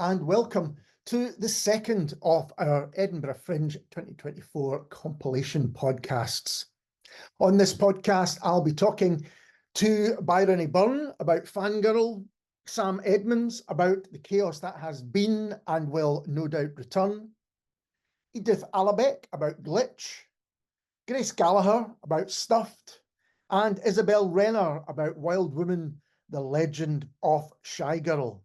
and welcome to the second of our Edinburgh Fringe 2024 compilation podcasts. On this podcast, I'll be talking to Bryony Byrne about Fangirl, Sam Edmunds about the chaos that has been and will no doubt return, Edith Alibec about Glitch, Grace Gallagher about Stuffed, and Isabel Renner about Wyld Woman, the Legend of Shy Girl.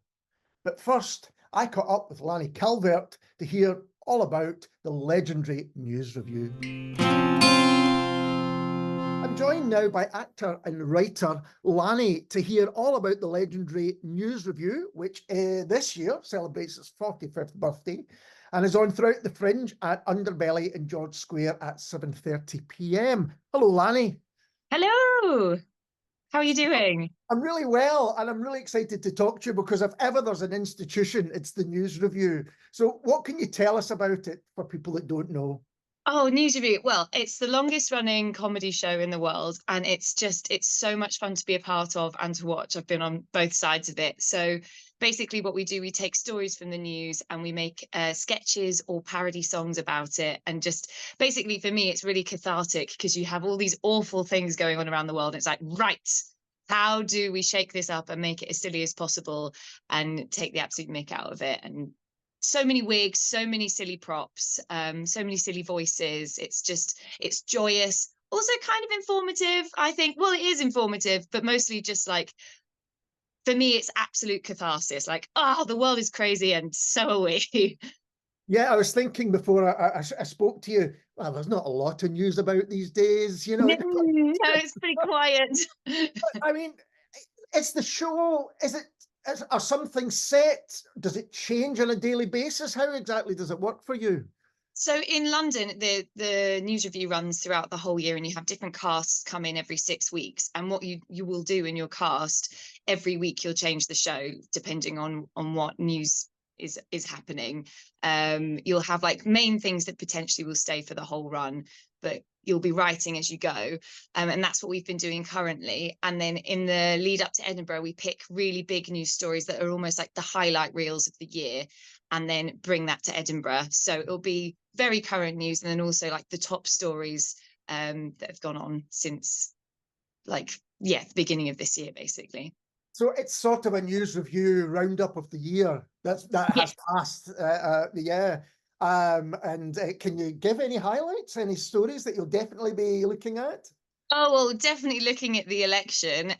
But first, I caught up with Lani Calvert to hear all about the legendary NewsRevue. I'm joined now by actor and writer Lani to hear all about the legendary NewsRevue, which this year celebrates its 45th birthday and is on throughout the Fringe at Underbelly in George Square at 7:30 p.m. Hello, Lani. Hello. How are you doing? I'm really well, and I'm really excited to talk to you because if ever there's an institution, it's the NewsRevue. So what can you tell us about it for people that don't know? Oh, NewsRevue. Well, it's the longest running comedy show in the world, and it's so much fun to be a part of and to watch. I've been on both sides of it. So basically what we do, we take stories from the news and we make sketches or parody songs about it. And just basically for me, it's really cathartic because you have all these awful things going on around the world. It's like, right, how do we shake this up and make it as silly as possible and take the absolute mick out of it? And so many wigs, so many silly props, so many silly voices. It's joyous, also kind of informative, I think. Well, it is informative, but mostly just like, for me, it's absolute catharsis. Like, oh, the world is crazy and so are we. Yeah, I was thinking before I spoke to you, well, there's not a lot of news about these days, you know. No, it's pretty quiet. I mean, it's the show, are some things set? Does it change on a daily basis? How exactly does it work for you? So in London, the NewsRevue runs throughout the whole year, and you have different casts come in every 6 weeks. And what you will do in your cast, every week you'll change the show depending on what news is happening. You'll have like main things that potentially will stay for the whole run, but you'll be writing as you go. And that's what we've been doing currently. And then in the lead up to Edinburgh, we pick really big news stories that are almost like the highlight reels of the year, and then bring that to Edinburgh. So it'll be very current news, and then also like the top stories that have gone on since the beginning of this year, basically. So it's sort of a NewsRevue roundup of the year that has passed the year. And can you give any highlights, any stories that you'll definitely be looking at? Oh, well, definitely looking at the election.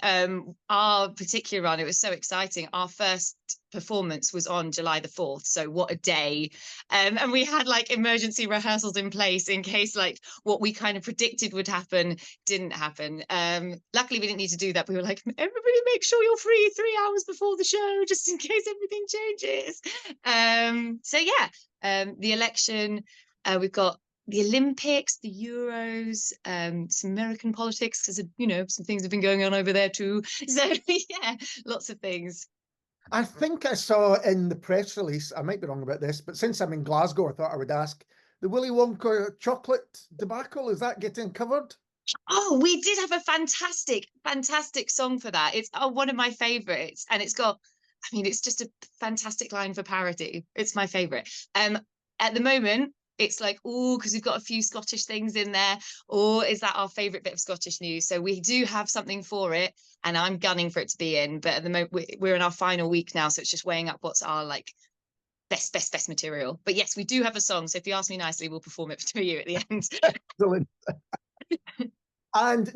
Our particular run, it was so exciting. Our first performance was on July the 4th. So what a day. And we had like emergency rehearsals in place in case like what we kind of predicted would happen didn't happen. Luckily, we didn't need to do that. We were like, everybody make sure you're free 3 hours before the show, just in case everything changes. The election, we've got the Olympics, the Euros, some American politics, because, you know, some things have been going on over there too. So, yeah, lots of things. I think I saw in the press release, I might be wrong about this, but since I'm in Glasgow, I thought I would ask, the Willy Wonka chocolate debacle, is that getting covered? Oh, we did have a fantastic song for that. It's one of my favourites, and it's just a fantastic line for parody. It's my favourite. At the moment, it's like, oh, because we've got a few Scottish things in there, or is that our favourite bit of Scottish news? So we do have something for it, and I'm gunning for it to be in. But at the moment, we're in our final week now, so it's just weighing up what's our like best material. But yes, we do have a song. So if you ask me nicely, we'll perform it for you at the end. Excellent. And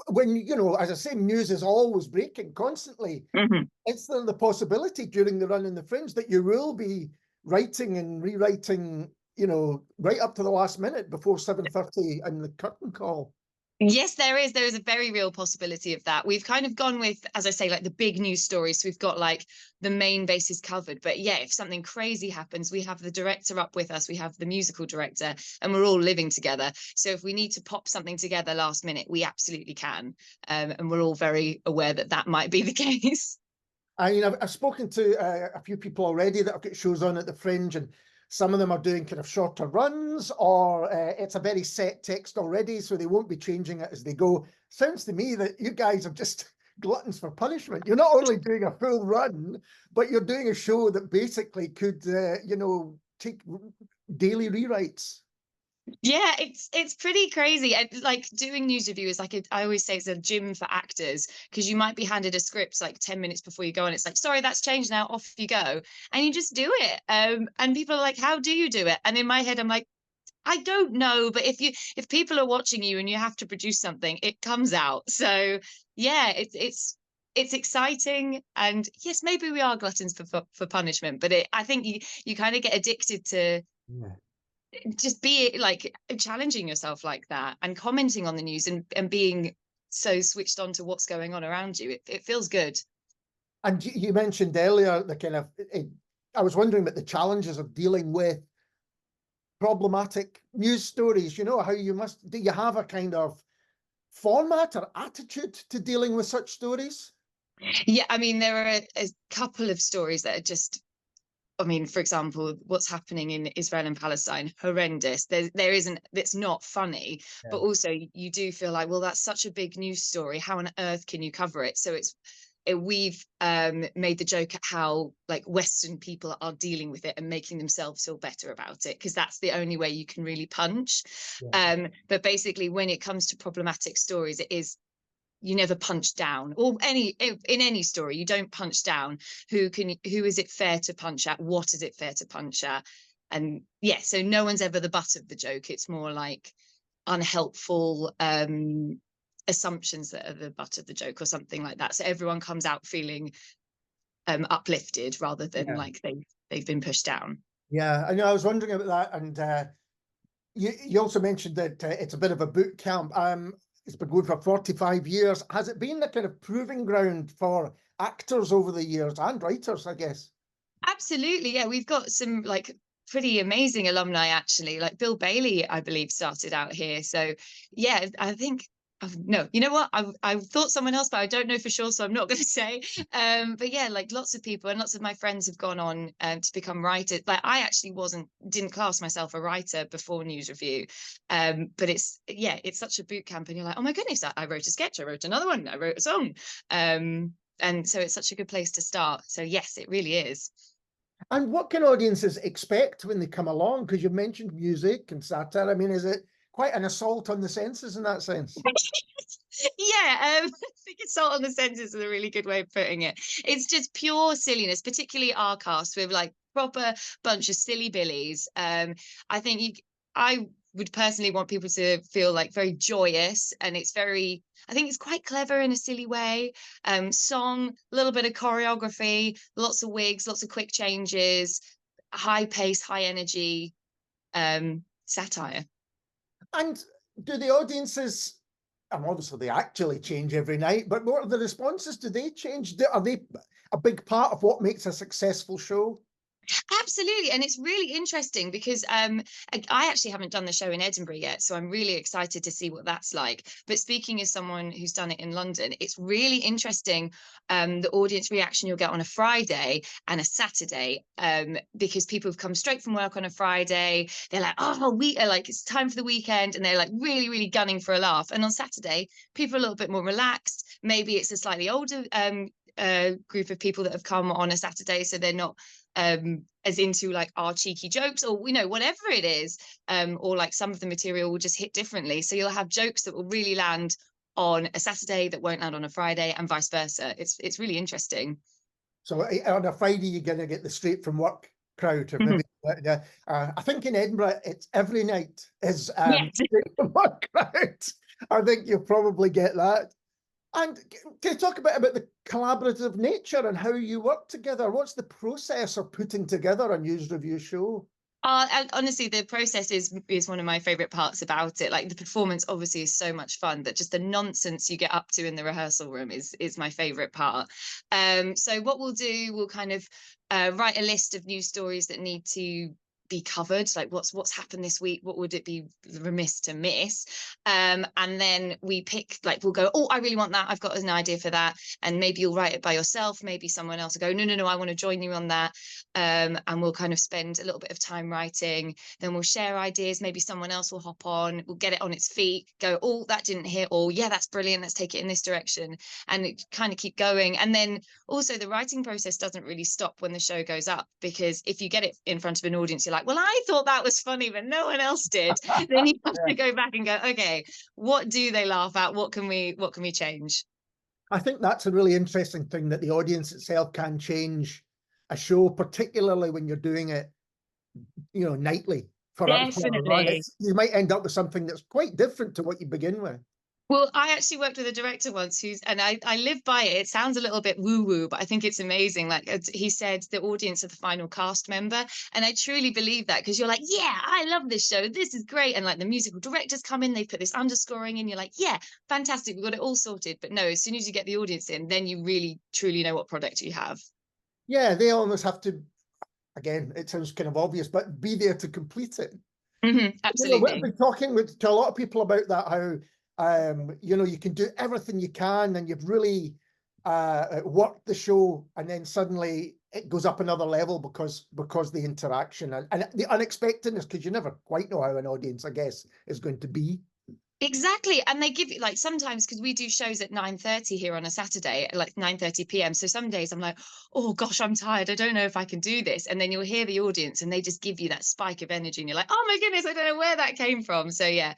when, you know, as I say, news is always breaking constantly. Mm-hmm. Is there the possibility during the run in the Fringe that you will be writing and rewriting, you know, right up to the last minute before 7:30 and the curtain call? Yes, there is a very real possibility of that. We've kind of gone with, as I say, like the big news stories. So we've got like the main bases covered. But yeah, if something crazy happens, we have the director up with us. We have the musical director, and we're all living together. So if we need to pop something together last minute, we absolutely can. And we're all very aware that that might be the case. I mean, I've spoken to a few people already that have got shows on at the Fringe, and some of them are doing kind of shorter runs, or it's a very set text already, so they won't be changing it as they go. Sounds to me that you guys have just gluttons for punishment. You're not only doing a full run, but you're doing a show that basically could, take daily rewrites. Yeah, it's pretty crazy. And like doing NewsRevue is like I always say it's a gym for actors, because you might be handed a script like 10 minutes before you go, and it's like, sorry, that's changed now, off you go. And you just do it. And people are like, how do you do it? And in my head, I'm like, I don't know, but if people are watching you and you have to produce something, it comes out. So yeah, it's exciting. And yes, maybe we are gluttons for punishment, but I think you kind of get addicted to just be like challenging yourself like that and commenting on the news and being so switched on to what's going on around you. It feels good. And you mentioned earlier the kind of, I was wondering about the challenges of dealing with problematic news stories. You know, how do you have a kind of format or attitude to dealing with such stories? Yeah, I mean, there are a couple of stories that are just, I mean, for example, what's happening in Israel and Palestine, horrendous. There isn't, it's not funny, but also you do feel like, well, that's such a big news story. How on earth can you cover it? So we've made the joke at how like Western people are dealing with it and making themselves feel better about it, because that's the only way you can really punch. But basically, when it comes to problematic stories, it is, you never punch down, or in any story you don't punch down. Who is it fair to punch at? What is it fair to punch at? And yeah, so no one's ever the butt of the joke. It's more like unhelpful assumptions that are the butt of the joke or something like that. So everyone comes out feeling uplifted rather than like they've been pushed down. Yeah, I know. I was wondering about that. And you also mentioned that it's a bit of a boot camp. It's been going for 45 years. Has it been the kind of proving ground for actors over the years and writers, I guess? Absolutely, yeah. We've got some like pretty amazing alumni, actually. Like Bill Bailey, I believe, started out here. So yeah, I think, no, you know what? I thought someone else, but I don't know for sure, so I'm not going to say. But yeah, like lots of people and lots of my friends have gone on to become writers. Like I actually didn't class myself a writer before NewsRevue, but it's such a boot camp, and you're like, oh my goodness, I wrote a sketch, I wrote another one, I wrote a song, and so it's such a good place to start. So yes, it really is. And what can audiences expect when they come along? Because you've mentioned music and satire. I mean, is it quite an assault on the senses in that sense? Yeah, I think assault on the senses is a really good way of putting it. It's just pure silliness, particularly our cast. We're like proper bunch of silly billies. I think I would personally want people to feel like very joyous, and I think it's quite clever in a silly way. Song, a little bit of choreography, lots of wigs, lots of quick changes, high pace, high energy, satire. And do the audiences, and obviously they actually change every night, but what are the responses? Do they change? Are they a big part of what makes a successful show? Absolutely. And it's really interesting because I actually haven't done the show in Edinburgh yet, so I'm really excited to see what that's like. But speaking as someone who's done it in London, it's really interesting, the audience reaction you'll get on a Friday and a Saturday, because people have come straight from work on a Friday. They're like, oh, like it's time for the weekend, and they're like really, really gunning for a laugh. And on Saturday, people are a little bit more relaxed. Maybe it's a slightly older group of people that have come on a Saturday, so they're not as into like our cheeky jokes, or whatever it is, or like some of the material will just hit differently. So you'll have jokes that will really land on a Saturday that won't land on a Friday, and vice versa. It's really interesting. So on a Friday, you're going to get the straight from work crowd, or maybe I think in Edinburgh it's every night is straight from work crowd. I think you'll probably get that. And can you talk a bit about the collaborative nature and how you work together? What's the process of putting together a NewsRevue show? Honestly, the process is one of my favorite parts about it. Like the performance obviously is so much fun, but just the nonsense you get up to in the rehearsal room is my favorite part. So what we'll do, we'll kind of write a list of news stories that need to be covered, like what's happened this week, what would it be remiss to miss, and then we pick, like we'll go, oh, I really want that, I've got an idea for that, and maybe you'll write it by yourself, maybe someone else will go, no, I want to join you on that, and we'll kind of spend a little bit of time writing, then we'll share ideas, maybe someone else will hop on, we'll get it on its feet, go, oh, that didn't hit, or yeah, that's brilliant, let's take it in this direction, and it kind of keep going. And then also the writing process doesn't really stop when the show goes up, because if you get it in front of an audience, you're like, well, I thought that was funny, but no one else did. Then you have to go back and go, okay, what do they laugh at? What can we change? I think that's a really interesting thing, that the audience itself can change a show, particularly when you're doing it, nightly for a run. You might end up with something that's quite different to what you begin with. Well, I actually worked with a director once and I live by it. It sounds a little bit woo-woo, but I think it's amazing. Like he said, the audience are the final cast member. And I truly believe that, because you're like, yeah, I love this show. This is great. And like the musical directors come in, they put this underscoring in, you're like, yeah, fantastic. We've got it all sorted. But no, as soon as you get the audience in, then you really, truly know what product you have. Yeah, they almost have to, again, it sounds kind of obvious, but be there to complete it. Absolutely. I've been talking to a lot of people about that, how you can do everything you can, and you've really worked the show, and then suddenly it goes up another level because the interaction and the unexpectedness, because you never quite know how an audience, I guess, is going to be. Exactly. And they give you, like, sometimes, because we do shows at 9:30 here on a Saturday, like 9:30 p.m. So some days I'm like, oh gosh, I'm tired, I don't know if I can do this. And then you'll hear the audience and they just give you that spike of energy and you're like, oh my goodness, I don't know where that came from. So yeah,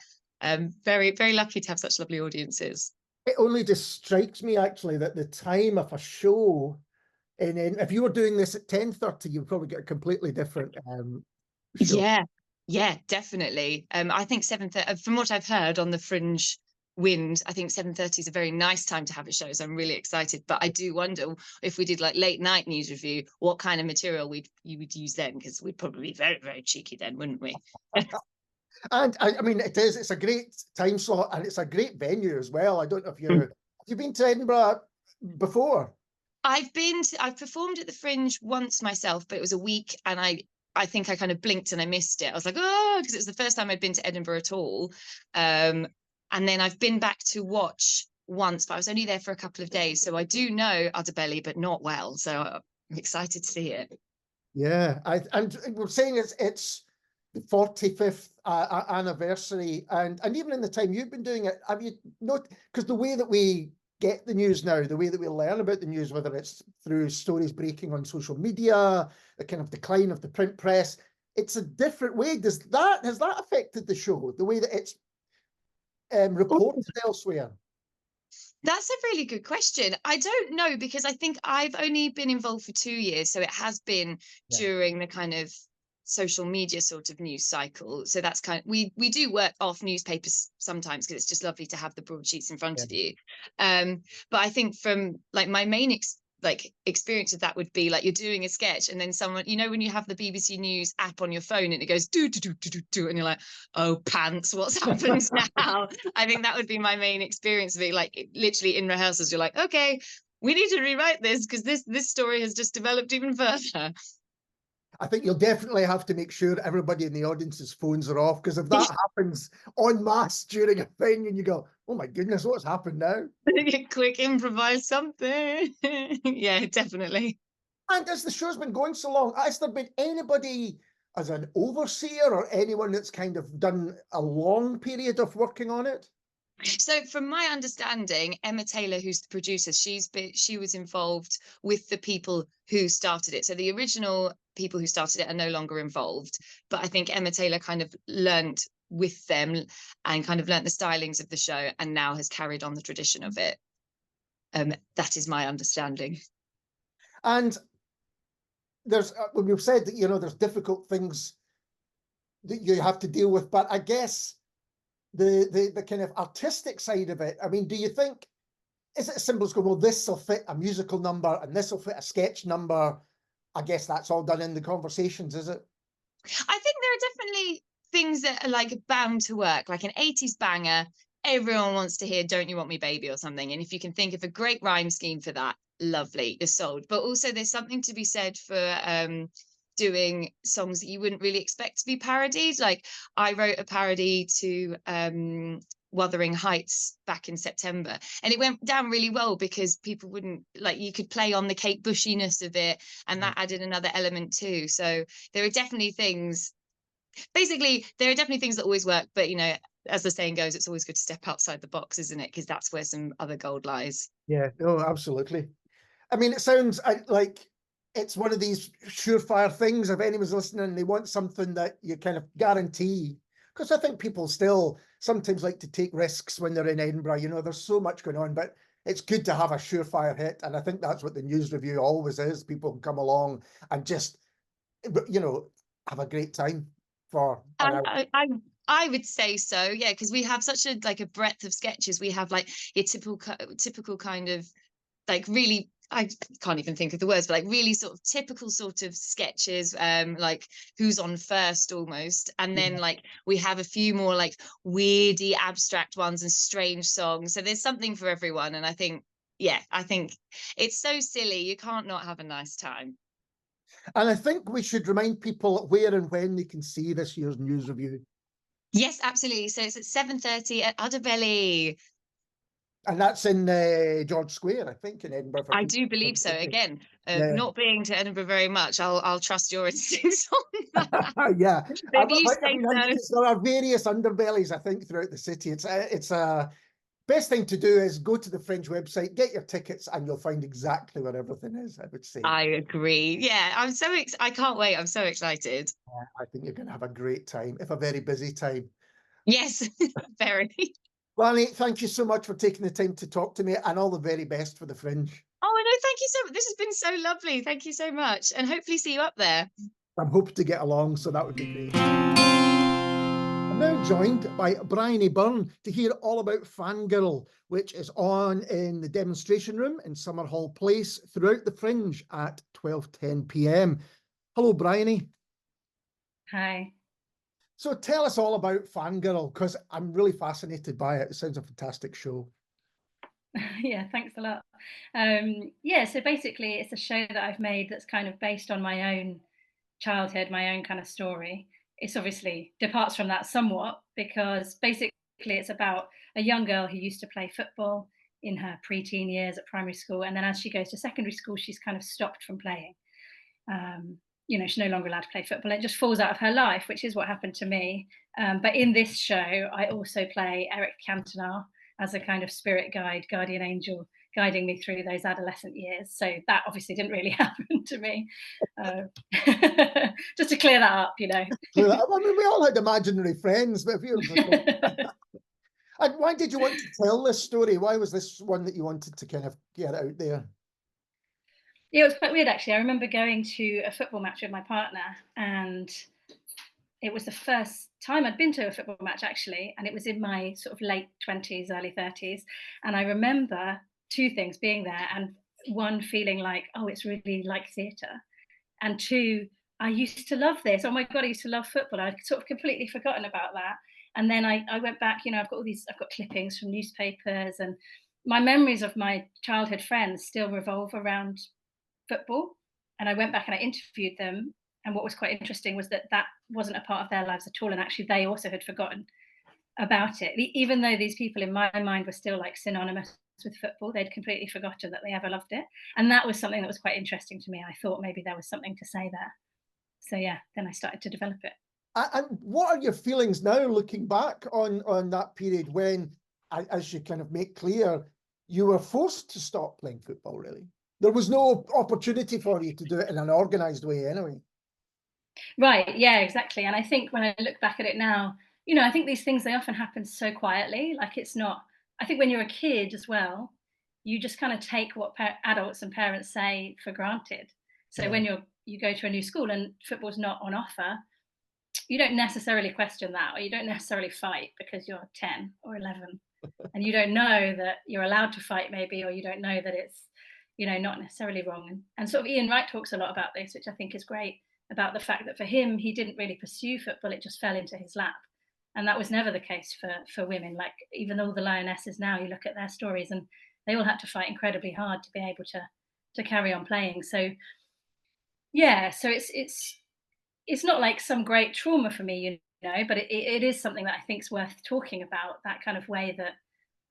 very, very lucky to have such lovely audiences. It only just strikes me, actually, that the time of a show, and then if you were doing this at 10:30, you'd probably get a completely different show. Yeah, definitely. I think 7:30, from what I've heard on the Fringe Wind, I think 7:30 is a very nice time to have a show. So I'm really excited. But I do wonder if we did like late night news review, what kind of material you would use then, because we'd probably be very, very cheeky then, wouldn't we? And I mean, it's a great time slot, and it's a great venue as well. I don't know if have you been to Edinburgh before? I've performed at the Fringe once myself, but it was a week, and I think I kind of blinked and I missed it. I was like, oh, because it was the first time I'd been to Edinburgh at all. And then I've been back to watch once, but I was only there for a couple of days. So I do know Udderbelly, but not well. So I'm excited to see it. Yeah, and we're saying it's the 45th anniversary, and even in the time you've been doing it, have you noticed, because the way that we get the news now, the way that we learn about the news, whether it's through stories breaking on social media, the kind of decline of the print press, it's a different way. Has that affected the show, the way that it's reported elsewhere? That's a really good question. I don't know, because I think I've only been involved for 2 years. So it has been during the kind of social media sort of news cycle. So that's kind of, we do work off newspapers sometimes, because it's just lovely to have the broadsheets in front of you. But I think from like my main experience of that would be like you're doing a sketch and then someone, when you have the BBC News app on your phone and it goes do do do do do do, and you're like, oh pants, what's happened now? I think that would be my main experience of it. Like literally in rehearsals, you're like, okay, we need to rewrite this because this story has just developed even further. I think you'll definitely have to make sure everybody in the audience's phones are off, because if that happens en masse during a thing and you go, oh my goodness, what's happened now? Quick, improvise something. Yeah, definitely. And as the show's been going so long, has there been anybody as an overseer or anyone that's kind of done a long period of working on it? So from my understanding, Emma Taylor, who's the producer, she was involved with the people who started it. So the original people who started it are no longer involved. But I think Emma Taylor kind of learned with them and kind of learned the stylings of the show and now has carried on the tradition of it. That is my understanding. And there's, we've said that, there's difficult things that you have to deal with, but I guess the kind of artistic side of it, I mean, do you think, is it as simple as going, well, this will fit a musical number and this will fit a sketch number? I guess that's all done in the conversations, is it? I think there are definitely things that are like bound to work, like an 80s banger. Everyone wants to hear Don't You Want Me Baby or something. And if you can think of a great rhyme scheme for that, lovely, you're sold. But also there's something to be said for doing songs that you wouldn't really expect to be parodied. Like I wrote a parody to Wuthering Heights back in September, and it went down really well because people wouldn't, like, you could play on the Kate Bushiness of it, and that added another element too. So there are definitely things, that always work, but you know, as the saying goes, it's always good to step outside the box, isn't it? Because that's where some other gold lies. Yeah, no, absolutely. I mean, it sounds like it's one of these surefire things. If anyone's listening, they want something that you kind of guarantee. Because I think people still sometimes like to take risks when they're in Edinburgh. You know, there's so much going on, but it's good to have a surefire hit. And I think that's what the NewsRevue always is. People can come along and just, you know, have a great time for an hour. I would say so, yeah, because we have such a breadth of sketches. We have like your typical kind of like really, I can't even think of the words, but like really sort of typical sort of sketches, like Who's On First almost, and then like we have a few more like weirdy abstract ones and strange songs. So there's something for everyone, and I think it's so silly, you can't not have a nice time. And I think we should remind people where and when they can see this year's NewsRevue. Yes, absolutely. So it's at 7:30 at Udderbelly. And that's in George Square, I think, in Edinburgh. I do believe so. Again, not being to Edinburgh very much, I'll trust your instincts on that. Yeah. If you say so. There are various underbellies, I think, throughout the city. It's best thing to do is go to the Fringe website, get your tickets, and you'll find exactly where everything is, I would say. I agree. Yeah, I can't wait. I'm so excited. I think you're going to have a great time, if a very busy time. Yes, very. Lani, thank you so much for taking the time to talk to me, and all the very best for the Fringe. Oh, no, thank you so much. This has been so lovely. Thank you so much. And hopefully see you up there. I'm hoping to get along, so that would be great. I'm now joined by Bryony Byrne to hear all about Fangirl, which is on in the demonstration room in Summerhall Place throughout the Fringe at 12:10 p.m. Hello, Bryony. Hi. So tell us all about Fangirl, because I'm really fascinated by it. It sounds a fantastic show. Yeah, thanks a lot. So basically it's a show that I've made that's kind of based on my own childhood, my own kind of story. It's obviously departs from that somewhat because basically it's about a young girl who used to play football in her preteen years at primary school. And then as she goes to secondary school, she's kind of stopped from playing. She's no longer allowed to play football. It just falls out of her life, which is what happened to me. But in this show, I also play Eric Cantona as a kind of spirit guide, guardian angel, guiding me through those adolescent years. So that obviously didn't really happen to me. Just to clear that up, you know. I mean, we all had imaginary friends, but if you and why did you want to tell this story? Why was this one that you wanted to kind of get out there? Yeah, it was quite weird, actually. I remember going to a football match with my partner, and it was the first time I'd been to a football match, actually, and it was in my sort of late 20s, early 30s. And I remember two things being there, and one, feeling like, oh, it's really like theatre. And two, I used to love this. Oh my God, I used to love football. I'd sort of completely forgotten about that. And then I went back, I've got clippings from newspapers, and my memories of my childhood friends still revolve around football. And I went back and I interviewed them, and what was quite interesting was that wasn't a part of their lives at all, and actually they also had forgotten about it, even though these people in my mind were still like synonymous with football. They'd completely forgotten that they ever loved it, and that was something that was quite interesting to me. I thought maybe there was something to say there, so yeah, then I started to develop it. And what are your feelings now, looking back on that period when, as you kind of make clear, you were forced to stop playing football? Really, there was no opportunity for you to do it in an organised way anyway. Right, yeah, exactly. And I think when I look back at it now, I think these things, they often happen so quietly. Like, it's not, I think when you're a kid as well, you just kind of take what adults and parents say for granted. So when you go to a new school and football's not on offer, you don't necessarily question that, or you don't necessarily fight because you're 10 or 11 and you don't know that you're allowed to fight, maybe, or you don't know that it's, not necessarily wrong. And sort of Ian Wright talks a lot about this, which I think is great, about the fact that for him, he didn't really pursue football, it just fell into his lap. And that was never the case for women. Like, even all the lionesses now, you look at their stories and they all had to fight incredibly hard to be able to carry on playing. So yeah, so it's it's not like some great trauma for me, you know, but it is something that I think is worth talking about, that kind of way that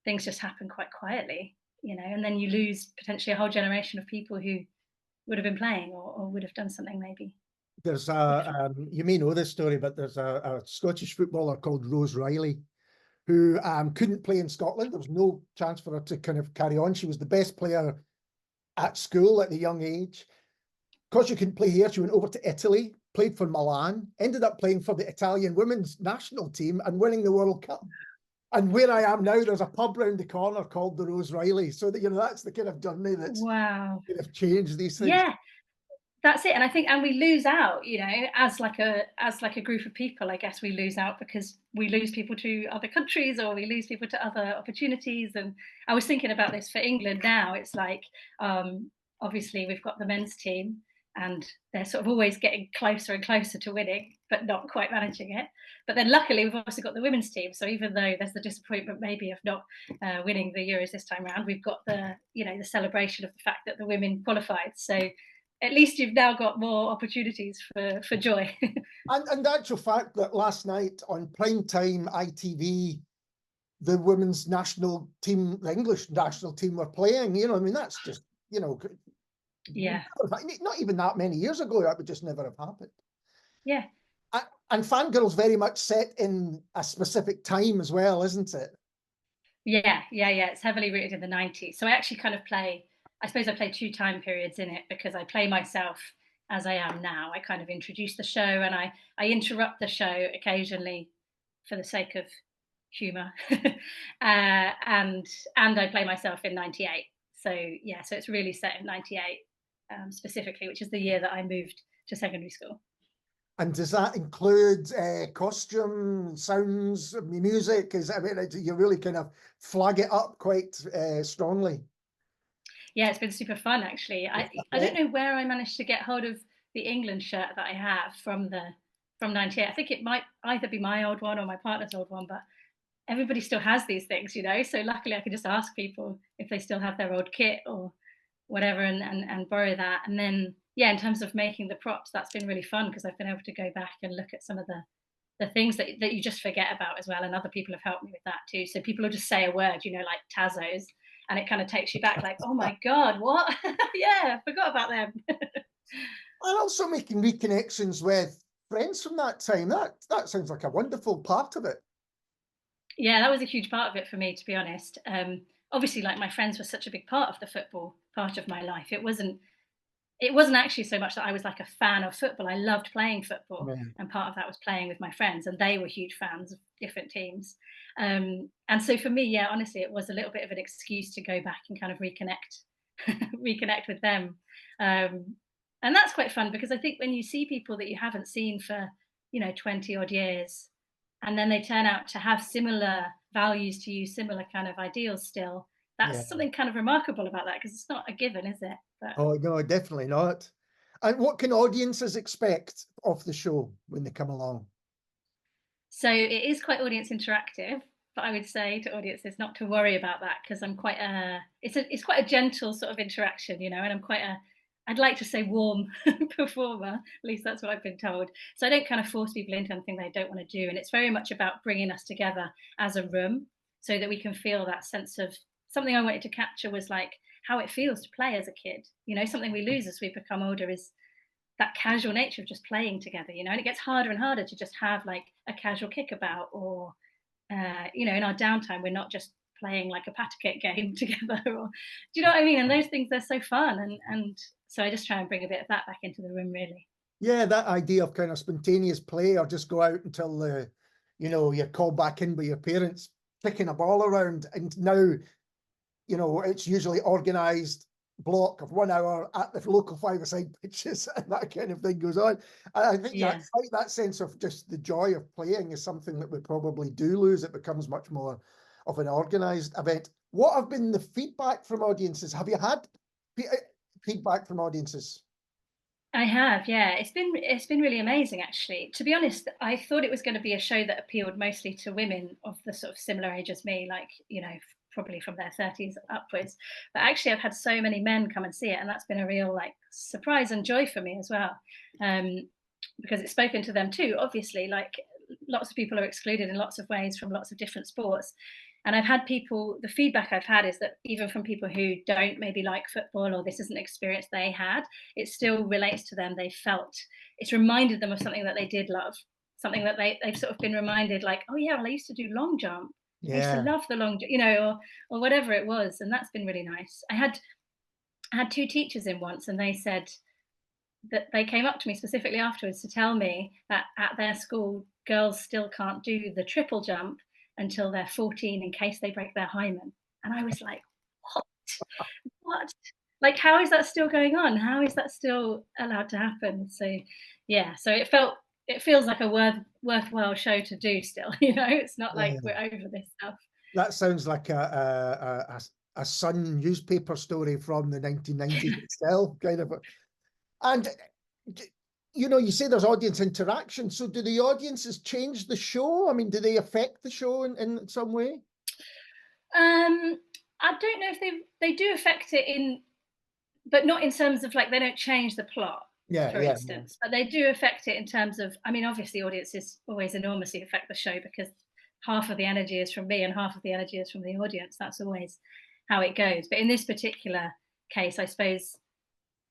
things just happen quite quietly, you know, and then you lose potentially a whole generation of people who would have been playing or would have done something maybe. There's you may know this story, but there's a Scottish footballer called Rose Riley who couldn't play in Scotland. There was no chance for her to kind of carry on. She was the best player at school at the young age. Because she couldn't play here, she went over to Italy, played for Milan, ended up playing for the Italian women's national team and winning the World Cup. And where I am now, there's a pub round the corner called the Rose Riley. So that, you know, that's the kind of journey that's Wow. kind of changed these things. Yeah, that's it. And I think, and we lose out, you know, as like a group of people, I guess we lose out because we lose people to other countries or we lose people to other opportunities. And I was thinking about this for England now. It's like, obviously we've got the men's team and they're sort of always getting closer and closer to winning, but not quite managing it. But then luckily we've also got the women's team. So even though there's the disappointment maybe of not winning the Euros this time around, we've got the, you know, the celebration of the fact that the women qualified. So at least you've now got more opportunities for joy. And the actual fact that last night on prime time ITV, the women's national team, the English national team were playing, you know, I mean, that's just, you know, Yeah. not even that many years ago, that would just never have happened. Yeah. And Fangirl's very much set in a specific time as well, isn't it? Yeah. It's heavily rooted in the 90s. So I actually kind of play, I suppose I play two time periods in it because I play myself as I am now. I kind of introduce the show and I interrupt the show occasionally for the sake of humour. And I play myself in 98. So yeah, so it's really set in 98 specifically, which is the year that I moved to secondary school. And does that include costume, sounds, music? You really kind of flag it up quite strongly. Yeah, it's been super fun actually. I don't know where I managed to get hold of the England shirt that I have from 98. I think it might either be my old one or my partner's old one, but everybody still has these things, you know. So luckily I can just ask people if they still have their old kit or whatever and borrow that. And then yeah, in terms of making the props, that's been really fun because I've been able to go back and look at some of the things that you just forget about as well. And other people have helped me with that too. So people will just say a word, you know, like Tazos, and it kind of takes you back like, oh my God, what? Yeah, I forgot about them. And also making reconnections with friends from that time. That sounds like a wonderful part of it. Yeah, that was a huge part of it for me, to be honest. Obviously, like my friends were such a big part of the football part of my life. It wasn't actually so much that I was like a fan of football. I loved playing football, and part of that was playing with my friends, and they were huge fans of different teams. And so for me, yeah, honestly, it was a little bit of an excuse to go back and kind of reconnect with them. And that's quite fun because I think when you see people that you haven't seen for, you know, 20 odd years, and then they turn out to have similar values to you, similar kind of ideals still, that's something kind of remarkable about that because it's not a given, is it? But Oh, no, definitely not. And what can audiences expect of the show when they come along? so it is quite audience interactive, but I would say to audiences not to worry about that because I'm quite it's quite a gentle sort of interaction, you know, and I'd like to say warm performer, at least that's what I've been told. So I don't kind of force people into anything they don't want to do. And it's very much about bringing us together as a room so that we can feel that sense of something I wanted to capture was like how it feels to play as a kid. You know, something we lose as we become older is that casual nature of just playing together, you know, and it gets harder and harder to just have like a casual kickabout or, you know, in our downtime, we're not just playing like a patakit game together or, do you know what I mean? And those things, they're so fun. And so I just try and bring a bit of that back into the room, really. Yeah, that idea of kind of spontaneous play or just go out until you know, you're called back in by your parents kicking a ball around. And now, you know, it's usually organised block of 1 hour at the local five-a-side pitches and that kind of thing goes on. And I think that sense of just the joy of playing is something that we probably do lose. It becomes much more of an organised event. What have been the feedback from audiences? Have you had feedback from audiences? I have, yeah. It's been really amazing, actually. To be honest, I thought it was going to be a show that appealed mostly to women of the sort of similar age as me, like, you know, probably from their 30s upwards. But actually, I've had so many men come and see it, and that's been a real like surprise and joy for me as well. because it's spoken to them too, obviously. Like, lots of people are excluded in lots of ways from lots of different sports. And I've had people, the feedback I've had is that even from people who don't maybe like football, or this isn't an experience they had, it still relates to them. They felt it's reminded them of something that they did love, something that they've sort of been reminded, like, oh yeah, well, I used to do long jump. I used to love the long jump, you know, or whatever it was. And that's been really nice. I had two teachers in once, and they said that they came up to me specifically afterwards to tell me that at their school, girls still can't do the triple jump until they're 14 in case they break their hymen. And I was like, what? Like, how is that still going on? How is that still allowed to happen? So yeah, so it feels like a worthwhile show to do still, you know. It's not like we're over this stuff. That sounds like a Sun newspaper story from the 1990s itself, kind of. And you know, you say there's audience interaction. So do the audiences change the show? I mean, do they affect the show in some way? I don't know if they do affect it but not in terms of, like, they don't change the plot, for instance. But they do affect it in terms of, I mean, obviously audiences always enormously affect the show, because half of the energy is from me and half of the energy is from the audience. That's always how it goes. But in this particular case, I suppose,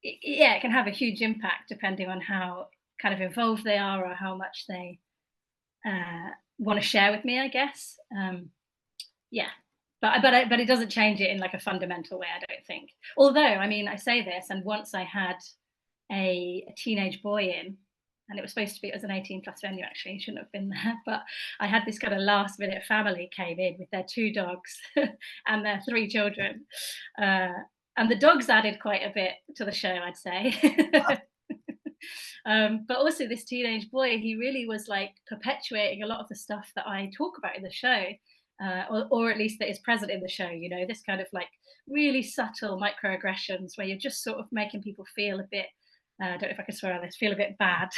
it can have a huge impact depending on how kind of involved they are, or how much they want to share with me, I guess. Yeah, but it doesn't change it in like a fundamental way, I don't think. Although, I mean, I say this, and once I had a teenage boy in, and it was supposed to be, it was an 18+ venue, actually, he shouldn't have been there, but I had this kind of last minute family came in with their 2 dogs and their 3 children. And the dogs added quite a bit to the show, I'd say. But also this teenage boy, he really was like perpetuating a lot of the stuff that I talk about in the show, or at least that is present in the show, you know, this kind of like really subtle microaggressions where you're just sort of making people feel a bit, I don't know if I can swear on this, feel a bit bad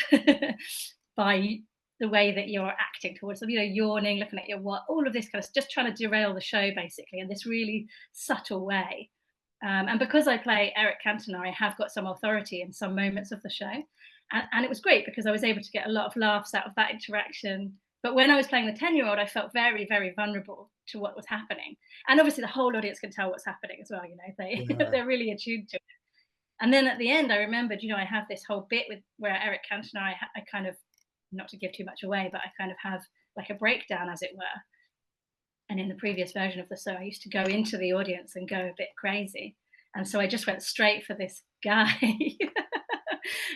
by the way that you're acting towards them, you know, yawning, looking at your what, all of this kind of, just trying to derail the show basically in this really subtle way. And because I play Eric Cantona, I have got some authority in some moments of the show. And it was great because I was able to get a lot of laughs out of that interaction. But when I was playing the 10-year-old, I felt very, very vulnerable to what was happening. And obviously the whole audience can tell what's happening as well, you know, they're really attuned to it. And then at the end, I remembered, you know, I have this whole bit with where Eric Cantona, I kind of, not to give too much away, but I kind of have like a breakdown, as it were. And in the previous version of the show, I used to go into the audience and go a bit crazy. And so I just went straight for this guy.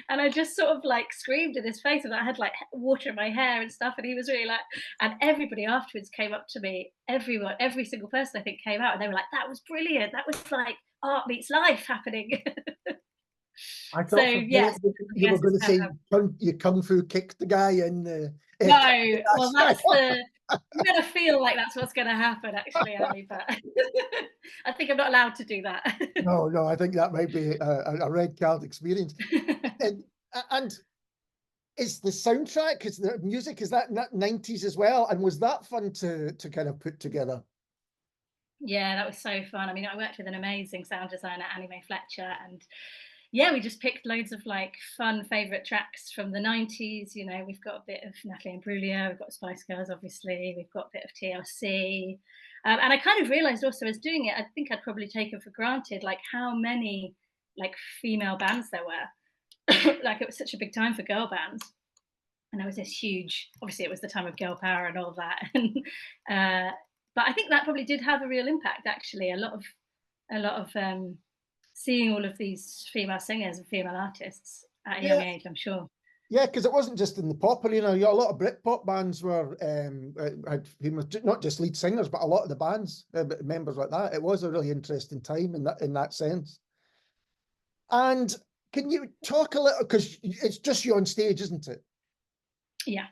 And I just sort of like screamed in his face, and I had like water in my hair and stuff. And he was really like, and everybody afterwards came up to me, everyone, every single person I think came out, and they were like, that was brilliant. That was like art meets life happening. I thought you were going to say you kung fu kicked the guy in the. No, well, that's I'm going to feel like that's what's going to happen, actually, Ali, but I think I'm not allowed to do that. No, I think that might be a red card experience. And is the soundtrack, is the music, is that 90s as well? And was that fun to kind of put together? Yeah, that was so fun. I mean, I worked with an amazing sound designer, Annie Mae Fletcher, and yeah, we just picked loads of like fun favorite tracks from the 90s. You know, we've got a bit of Natalie Imbruglia, we've got Spice Girls, obviously, we've got a bit of TLC. And I kind of realized also as doing it, I think I'd probably taken for granted like how many like female bands there were. Like it was such a big time for girl bands. And there was this huge, obviously it was the time of girl power and all of that. And, but I think that probably did have a real impact, actually. A lot of seeing all of these female singers and female artists at a young age, I'm sure. Yeah, because it wasn't just in the pop arena. You know, a lot of Britpop bands were had female, not just lead singers, but a lot of the bands members like that. It was a really interesting time in that sense. And can you talk a little, because it's just you on stage, isn't it? Yeah.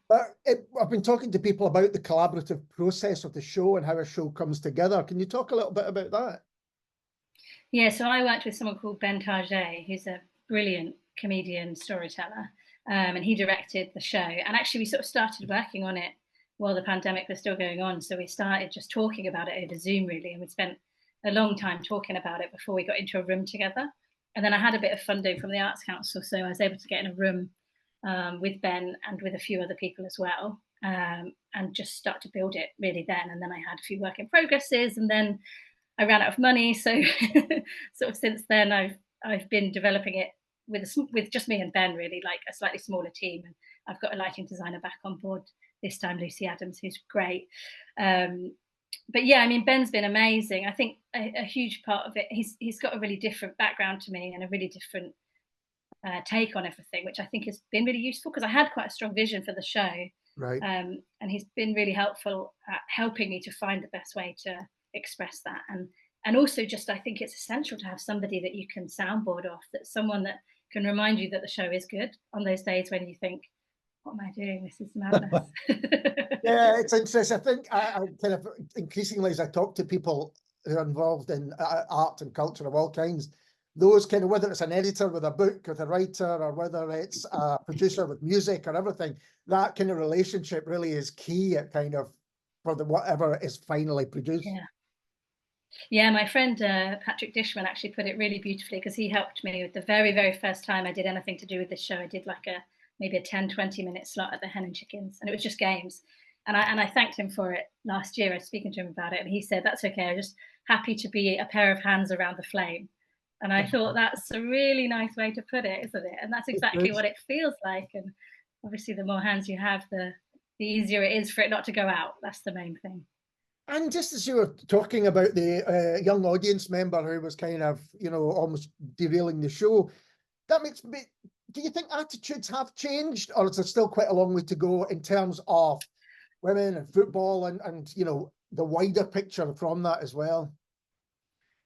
But I've been talking to people about the collaborative process of the show and how a show comes together. Can you talk a little bit about that? Yeah, so I worked with someone called Ben Target, who's a brilliant comedian, storyteller, and he directed the show. And actually, we sort of started working on it while the pandemic was still going on. So we started just talking about it over Zoom, really, and we spent a long time talking about it before we got into a room together. And then I had a bit of funding from the Arts Council, so I was able to get in a room with Ben and with a few other people as well, and just start to build it really then. And then I had a few work in progresses, and then I ran out of money. So sort of since then, I've been developing it with just me and Ben, really, like a slightly smaller team. And I've got a lighting designer back on board this time, Lucy Adams, who's great. But yeah, I mean, Ben's been amazing. I think a huge part of it, he's got a really different background to me and a really different take on everything, which I think has been really useful, because I had quite a strong vision for the show. Right. And he's been really helpful at helping me to find the best way to express that. And also just, I think it's essential to have somebody that you can soundboard off, that's someone that can remind you that the show is good on those days when you think, what am I doing? This is madness. Yeah, it's interesting. I think I kind of increasingly, as I talk to people who are involved in art and culture of all kinds, those kind of, whether it's an editor with a book, with a writer, or whether it's a producer with music or everything, that kind of relationship really is key at kind of for the whatever is finally produced. Yeah, my friend Patrick Dishman actually put it really beautifully, because he helped me with the very, very first time I did anything to do with this show. I did like maybe a 10-20 minute slot at the Hen and Chickens, and it was just games. And I thanked him for it last year. I was speaking to him about it, and he said, that's okay, I'm just happy to be a pair of hands around the flame. And I thought that's a really nice way to put it, isn't it? And that's exactly what it feels like. And obviously the more hands you have, the easier it is for it not to go out. That's the main thing. And just as you were talking about the young audience member who was kind of, you know, almost derailing the show, that makes me, do you think attitudes have changed, or is there still quite a long way to go in terms of women and football and you know, the wider picture from that as well?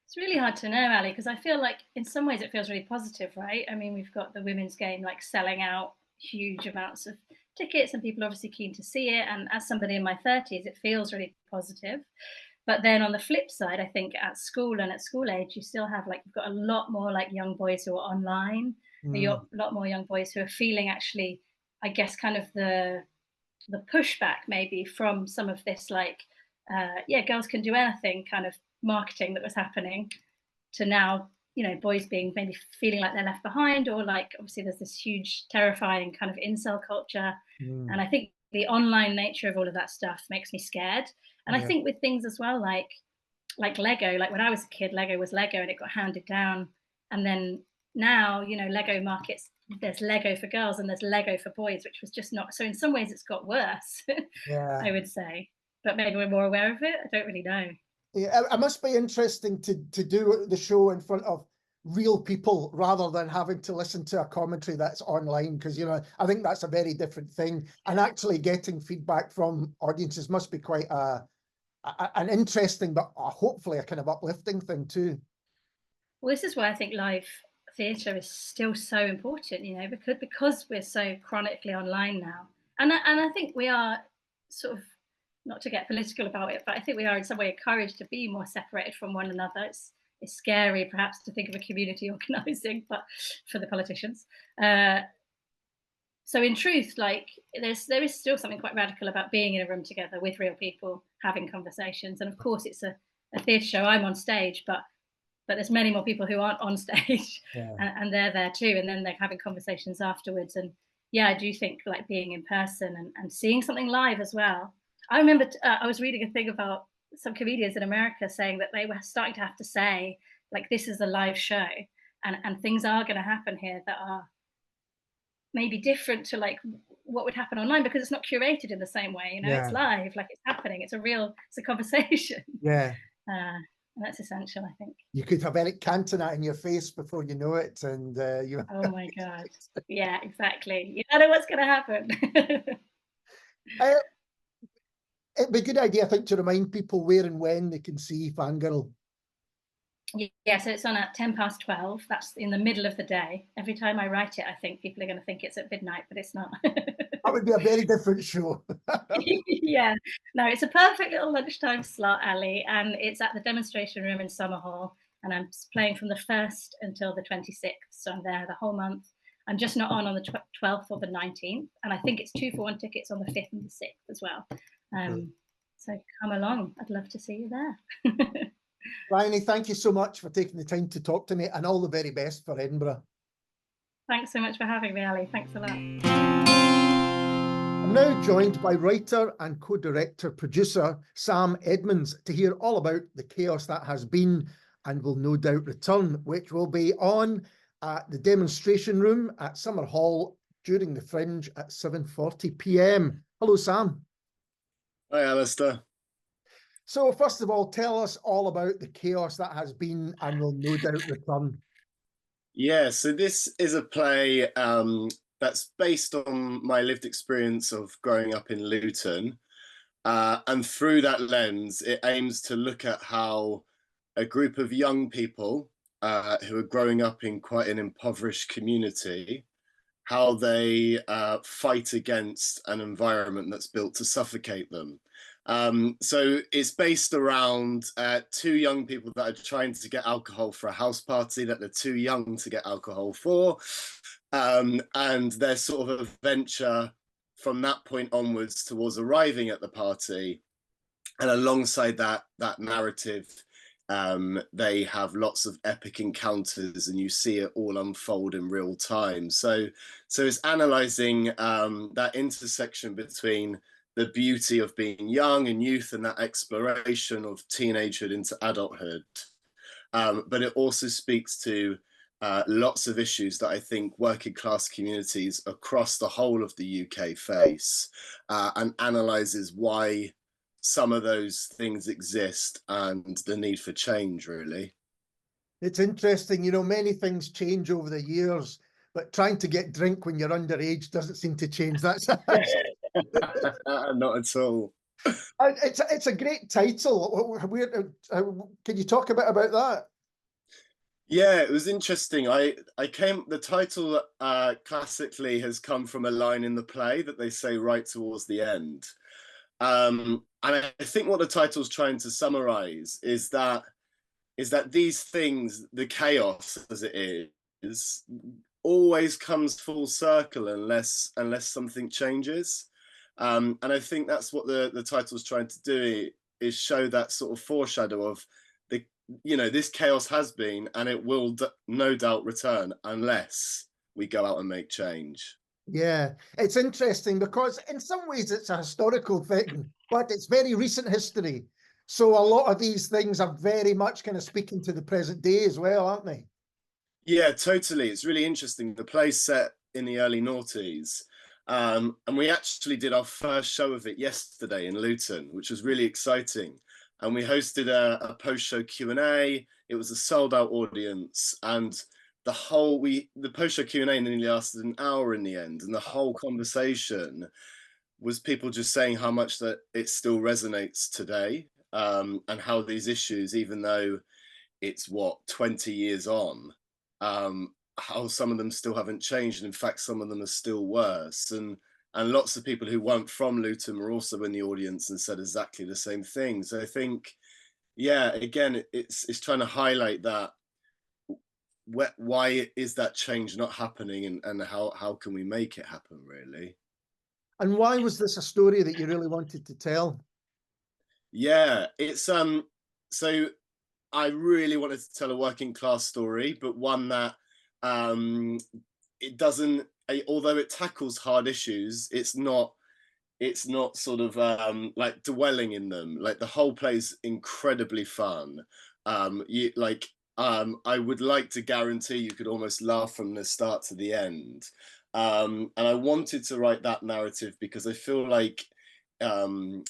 It's really hard to know, Ali, because I feel like in some ways it feels really positive, right? I mean, we've got the women's game like selling out huge amounts of tickets, and people are obviously keen to see it. And as somebody in my 30s, it feels really positive. But then on the flip side, I think at school and at school age, you still have like, you've got a lot more like young boys who are online, a lot more young boys who are feeling actually, I guess, kind of the pushback maybe from some of this, like, yeah, girls can do anything kind of marketing that was happening, to now, you know, boys being maybe feeling like they're left behind, or like, obviously there's this huge terrifying kind of incel culture. And I think the online nature of all of that stuff makes me scared. And I think with things as well, like Lego, like when I was a kid, Lego was Lego and it got handed down. And then now, you know, Lego markets, there's Lego for girls and there's Lego for boys, which was just not. So in some ways it's got worse, I would say. But maybe we're more aware of it. I don't really know. Yeah, it must be interesting to do the show in front of real people rather than having to listen to a commentary that's online, because, you know, I think that's a very different thing. And actually getting feedback from audiences must be quite an interesting, but hopefully a kind of uplifting thing too. Well, this is why I think live theatre is still so important, you know, because we're so chronically online now. And I think we are sort of, not to get political about it, but I think we are in some way encouraged to be more separated from one another. It's scary perhaps to think of a community organising, but for the politicians. So in truth, like there is still something quite radical about being in a room together with real people, having conversations. And of course it's a theatre show, I'm on stage, but there's many more people who aren't on stage, and they're there too, and then they're having conversations afterwards. And yeah, I do think like being in person and seeing something live as well. I remember I was reading a thing about some comedians in America saying that they were starting to have to say, like, this is a live show, and things are going to happen here that are maybe different to like what would happen online, because it's not curated in the same way, you know. It's live, like it's happening, it's a conversation. And that's essential, I think. You could have Eric Cantona in your face before you know it, and you. Oh my God! Yeah, exactly. You don't know what's going to happen. It'd be a good idea, I think, to remind people where and when they can see Fangirl. Yeah, so it's on at 12:10. That's in the middle of the day. Every time I write it, I think people are going to think it's at midnight, but it's not. That would be a very different show. Yeah, no, it's a perfect little lunchtime slot, Ali, and it's at the demonstration room in Summerhall, and I'm playing from the 1st until the 26th, so I'm there the whole month. I'm just not on the 12th or the 19th, and I think it's 2-for-1 tickets on the 5th and the 6th as well. So come along, I'd love to see you there. Bryony, thank you so much for taking the time to talk to me, and all the very best for Edinburgh. Thanks so much for having me, Ali. Thanks a lot. I'm now joined by writer and co-director producer Sam Edmunds to hear all about the chaos that has been and will no doubt return, which will be on at the demonstration room at Summer Hall during the Fringe at 7:40 p.m. Hello, Sam. Hi, Alistair. So first of all, tell us all about the chaos that has been and will no doubt return. Yeah, so this is a play that's based on my lived experience of growing up in Luton. And through that lens, it aims to look at how a group of young people who are growing up in quite an impoverished community, how they fight against an environment that's built to suffocate them. So it's based around two young people that are trying to get alcohol for a house party that they're too young to get alcohol for. And their sort of adventure from that point onwards towards arriving at the party. And alongside that narrative, they have lots of epic encounters and you see it all unfold in real time. So it's analysing that intersection between the beauty of being young and youth and that exploration of teenagehood into adulthood. But it also speaks to lots of issues that I think working class communities across the whole of the UK face, and analyses why some of those things exist and the need for change, really. It's interesting, you know, many things change over the years, but trying to get drink when you're underage doesn't seem to change. That's not at all. It's a great title. Can you talk a bit about that? Yeah, it was interesting. The title classically has come from a line in the play that they say right towards the end. And I think what the title's trying to summarize is that these things, the chaos as it is, always comes full circle unless something changes. And I think that's what the title's trying to do, is show that sort of foreshadow of this chaos has been and it will no doubt return unless we go out and make change. Yeah, it's interesting because in some ways it's a historical thing, but it's very recent history. So a lot of these things are very much kind of speaking to the present day as well, aren't they? Yeah, totally. It's really interesting. The play's set in the early noughties. And we actually did our first show of it yesterday in Luton, which was really exciting. And we hosted a post-show Q&A. It was a sold-out audience, and the post-show Q&A nearly lasted an hour in the end, and the whole conversation was people just saying how much that it still resonates today, and how these issues, even though it's 20 years on, how some of them still haven't changed, and in fact some of them are still worse. And lots of people who weren't from Luton were also in the audience and said exactly the same thing. So I think, yeah, again, it's trying to highlight that why is that change not happening, and how can we make it happen, really. And why was this a story that you really wanted to tell? Yeah, it's so I really wanted to tell a working class story, but one that it doesn't, although it tackles hard issues, it's not sort of like dwelling in them. Like, the whole play's incredibly fun. I would like to guarantee you could almost laugh from the start to the end. And I wanted to write that narrative because I feel like, in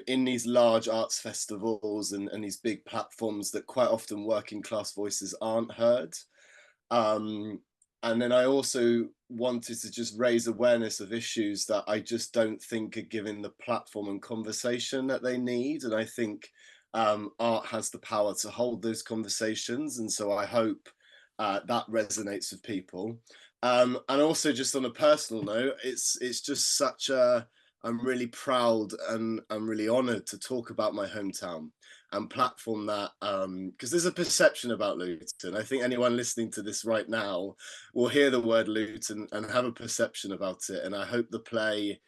these large arts festivals and these big platforms, that quite often working class voices aren't heard. And then I also wanted to just raise awareness of issues that I just don't think are given the platform and conversation that they need. And I think art has the power to hold those conversations. And so I hope that resonates with people. And also, just on a personal note, it's just I'm really proud and I'm really honoured to talk about my hometown and platform that, because there's a perception about Luton. I think anyone listening to this right now will hear the word Luton and have a perception about it. And I hope the play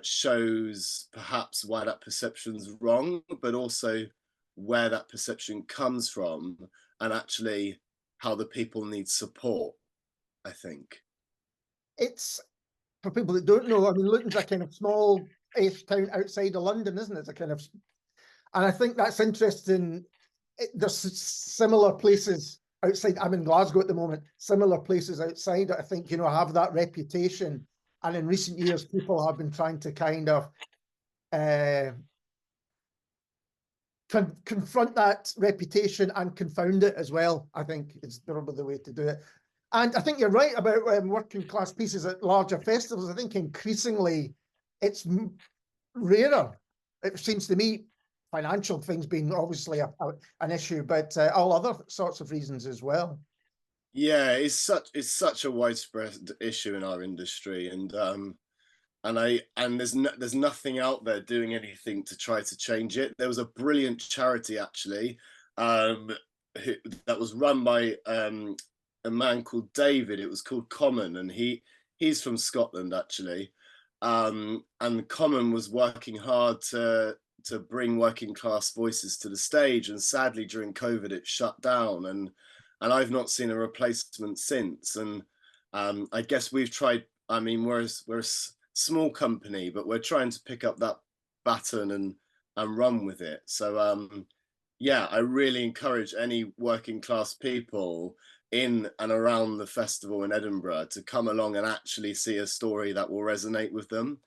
shows perhaps why that perception's wrong, but also where that perception comes from, and actually how the people need support, I think. It's for people that don't know, I mean, Luton's a kind of small-ish town outside of London, isn't it? It's a kind of, and I think that's interesting. There's similar places outside. I'm in Glasgow at the moment. Similar places outside, I think, you know, have that reputation. And in recent years, people have been trying to kind of confront that reputation and confound it as well, I think is probably the way to do it. And I think you're right about working class pieces at larger festivals. I think increasingly it's rarer. It seems to me, financial things being obviously an issue, but all other sorts of reasons as well. Yeah, it's such a widespread issue in our industry, and there's nothing out there doing anything to try to change it. There was a brilliant charity actually, that was run by a man called David. It was called Common, and he's from Scotland actually, and Common was working hard to bring working class voices to the stage, and sadly during COVID it shut down, and I've not seen a replacement since. And I guess we've tried. I mean, we're a small company, but we're trying to pick up that baton and run with it. So yeah, I really encourage any working class people in and around the festival in Edinburgh to come along and actually see a story that will resonate with them,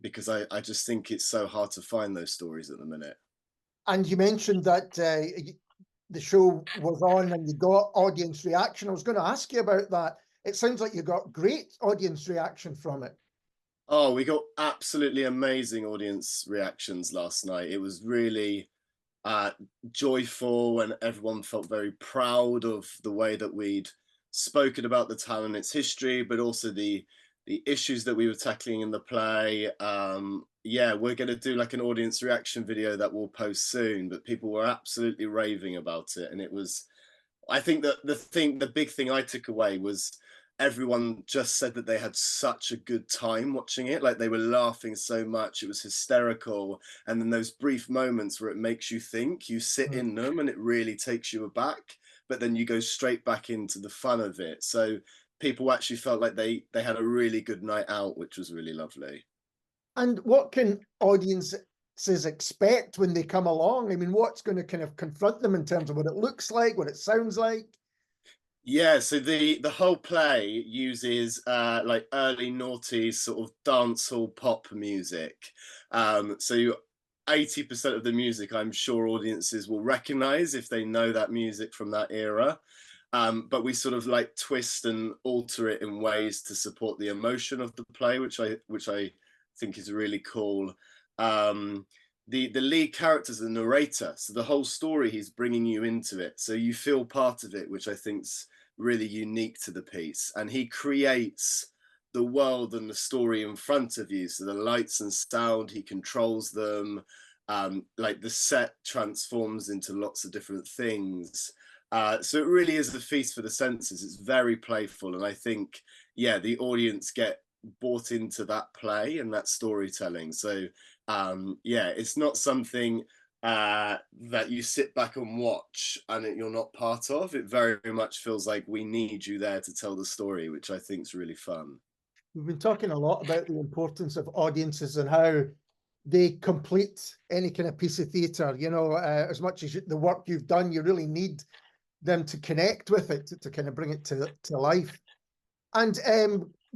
because I just think it's so hard to find those stories at the minute. And you mentioned that the show was on and you got audience reaction. I was going to ask you about that. It sounds like you got great audience reaction from it. Oh, we got absolutely amazing audience reactions last night. It was really joyful, and everyone felt very proud of the way that we'd spoken about the town and its history, but also the issues that we were tackling in the play. Yeah, we're going to do like an audience reaction video that we'll post soon, but people were absolutely raving about it. And it was, I think that the big thing I took away was everyone just said that they had such a good time watching it. Like they were laughing so much, it was hysterical. And then those brief moments where it makes you think, you sit in them and it really takes you aback, but then you go straight back into the fun of it. So people actually felt like they had a really good night out, which was really lovely. And what can audiences expect when they come along? I mean, what's going to kind of confront them in terms of what it looks like, what it sounds like? Yeah, so the whole play uses like early noughties sort of dancehall pop music. So 80% of the music I'm sure audiences will recognize if they know that music from that era. But we sort of like twist and alter it in ways to support the emotion of the play, which I think is really cool. The lead character is the narrator, so the whole story he's bringing you into it, so you feel part of it, which I think's really unique to the piece. And he creates the world and the story in front of you, so the lights and sound, he controls them. Like the set transforms into lots of different things. So it really is a feast for the senses. It's very playful, and I think, yeah, the audience get bought into that play and that storytelling. So yeah, it's not something that you sit back and watch and you're not part of. It very much feels like we need you there to tell the story, which I think is really fun. We've been talking a lot about the importance of audiences and how they complete any kind of piece of theatre. You know, as much as the work you've done, you really need them to connect with it, to kind of bring it to life. And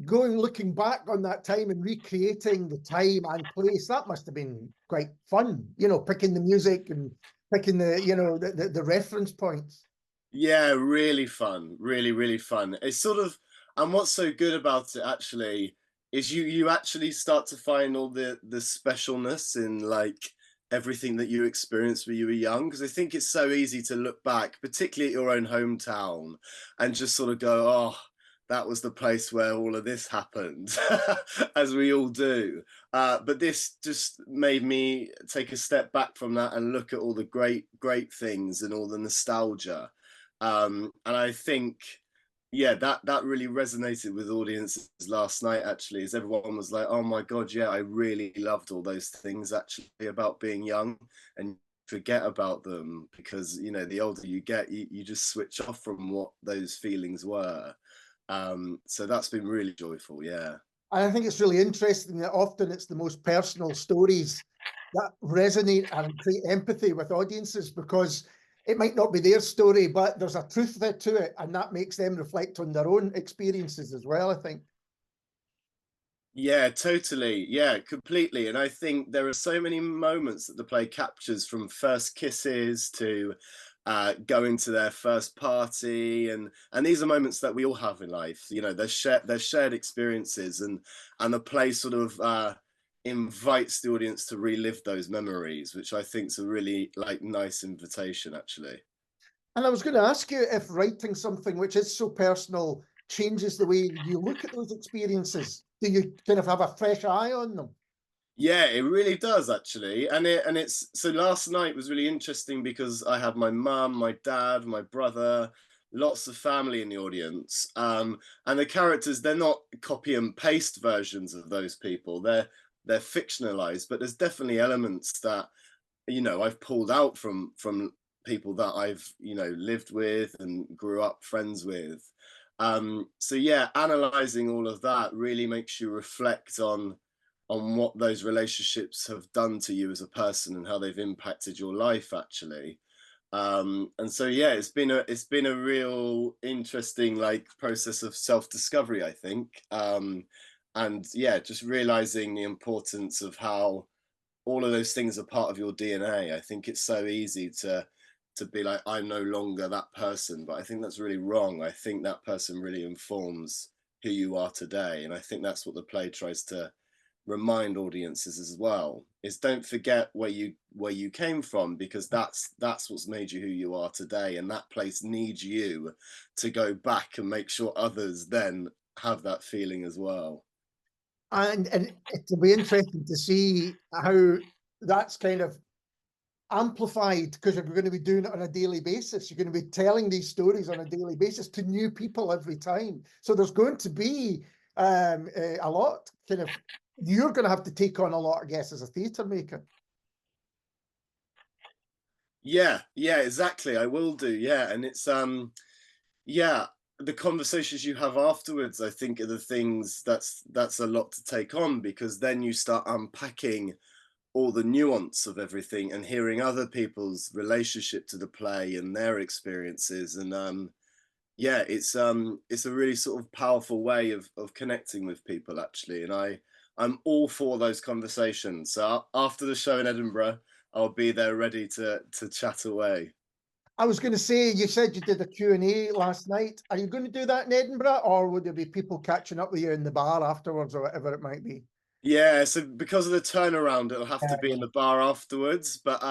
looking back on that time and recreating the time and place, that must have been quite fun, you know, picking the music and picking the reference points. Yeah, really fun, really fun. It's sort of, and what's so good about it actually is you actually start to find all the specialness in like everything that you experienced when you were young, because I think it's so easy to look back, particularly at your own hometown, and just sort of go, oh, that was the place where all of this happened, as we all do. But this just made me take a step back from that and look at all the great things and all the nostalgia. And I think, yeah, that really resonated with audiences last night, actually, as everyone was like, oh my God, yeah, I really loved all those things actually about being young, and forget about them because, you know, the older you get, you just switch off from what those feelings were. So that's been really joyful, yeah. And I think it's really interesting that often it's the most personal stories that resonate and create empathy with audiences, because it might not be their story, but there's a truth to it, and that makes them reflect on their own experiences as well, I think. Yeah, totally. Yeah, completely. And I think there are so many moments that the play captures, from first kisses to going to their first party, and these are moments that we all have in life. You know, they're shared experiences, and the play sort of invites the audience to relive those memories, which I think is a really nice invitation, actually. And I was going to ask you if writing something which is so personal changes the way you look at those experiences. Do you kind of have a fresh eye on them? Yeah, it really does, actually. And it's so last night was really interesting because I had my mum, my dad, my brother, lots of family in the audience. And the characters, they're not copy and paste versions of those people. They're fictionalized, but there's definitely elements that, you know, I've pulled out from people that I've, you know, lived with and grew up friends with. So yeah, analyzing all of that really makes you reflect on what those relationships have done to you as a person and how they've impacted your life, actually. And so yeah, it's been a real interesting process of self-discovery, I think. And yeah, just realizing the importance of how all of those things are part of your DNA. I think it's so easy to be like, I'm no longer that person, but I think that's really wrong. I think that person really informs who you are today, and I think that's what the play tries to remind audiences as well, is don't forget where you came from, because that's what's made you who you are today, and that place needs you to go back and make sure others then have that feeling as well. And it'll be interesting to see how that's kind of amplified, because you're going to be doing it on a daily basis. You're going to be telling these stories on a daily basis to new people every time. So there's going to be a lot kind of, you're going to have to take on a lot, I guess, as a theatre maker. Yeah, exactly. I will do. Yeah. And it's yeah, the conversations you have afterwards, I think, are the things that's a lot to take on, because then you start unpacking all the nuance of everything and hearing other people's relationship to the play and their experiences. And yeah, it's a really sort of powerful way of connecting with people, actually. And I'm all for those conversations. So after the show in Edinburgh, I'll be there ready to chat away. I was going to say, you said you did a Q&A last night. Are you going to do that in Edinburgh, or would there be people catching up with you in the bar afterwards, or whatever it might be? Yeah, so because of the turnaround, it'll have to be in the bar afterwards. But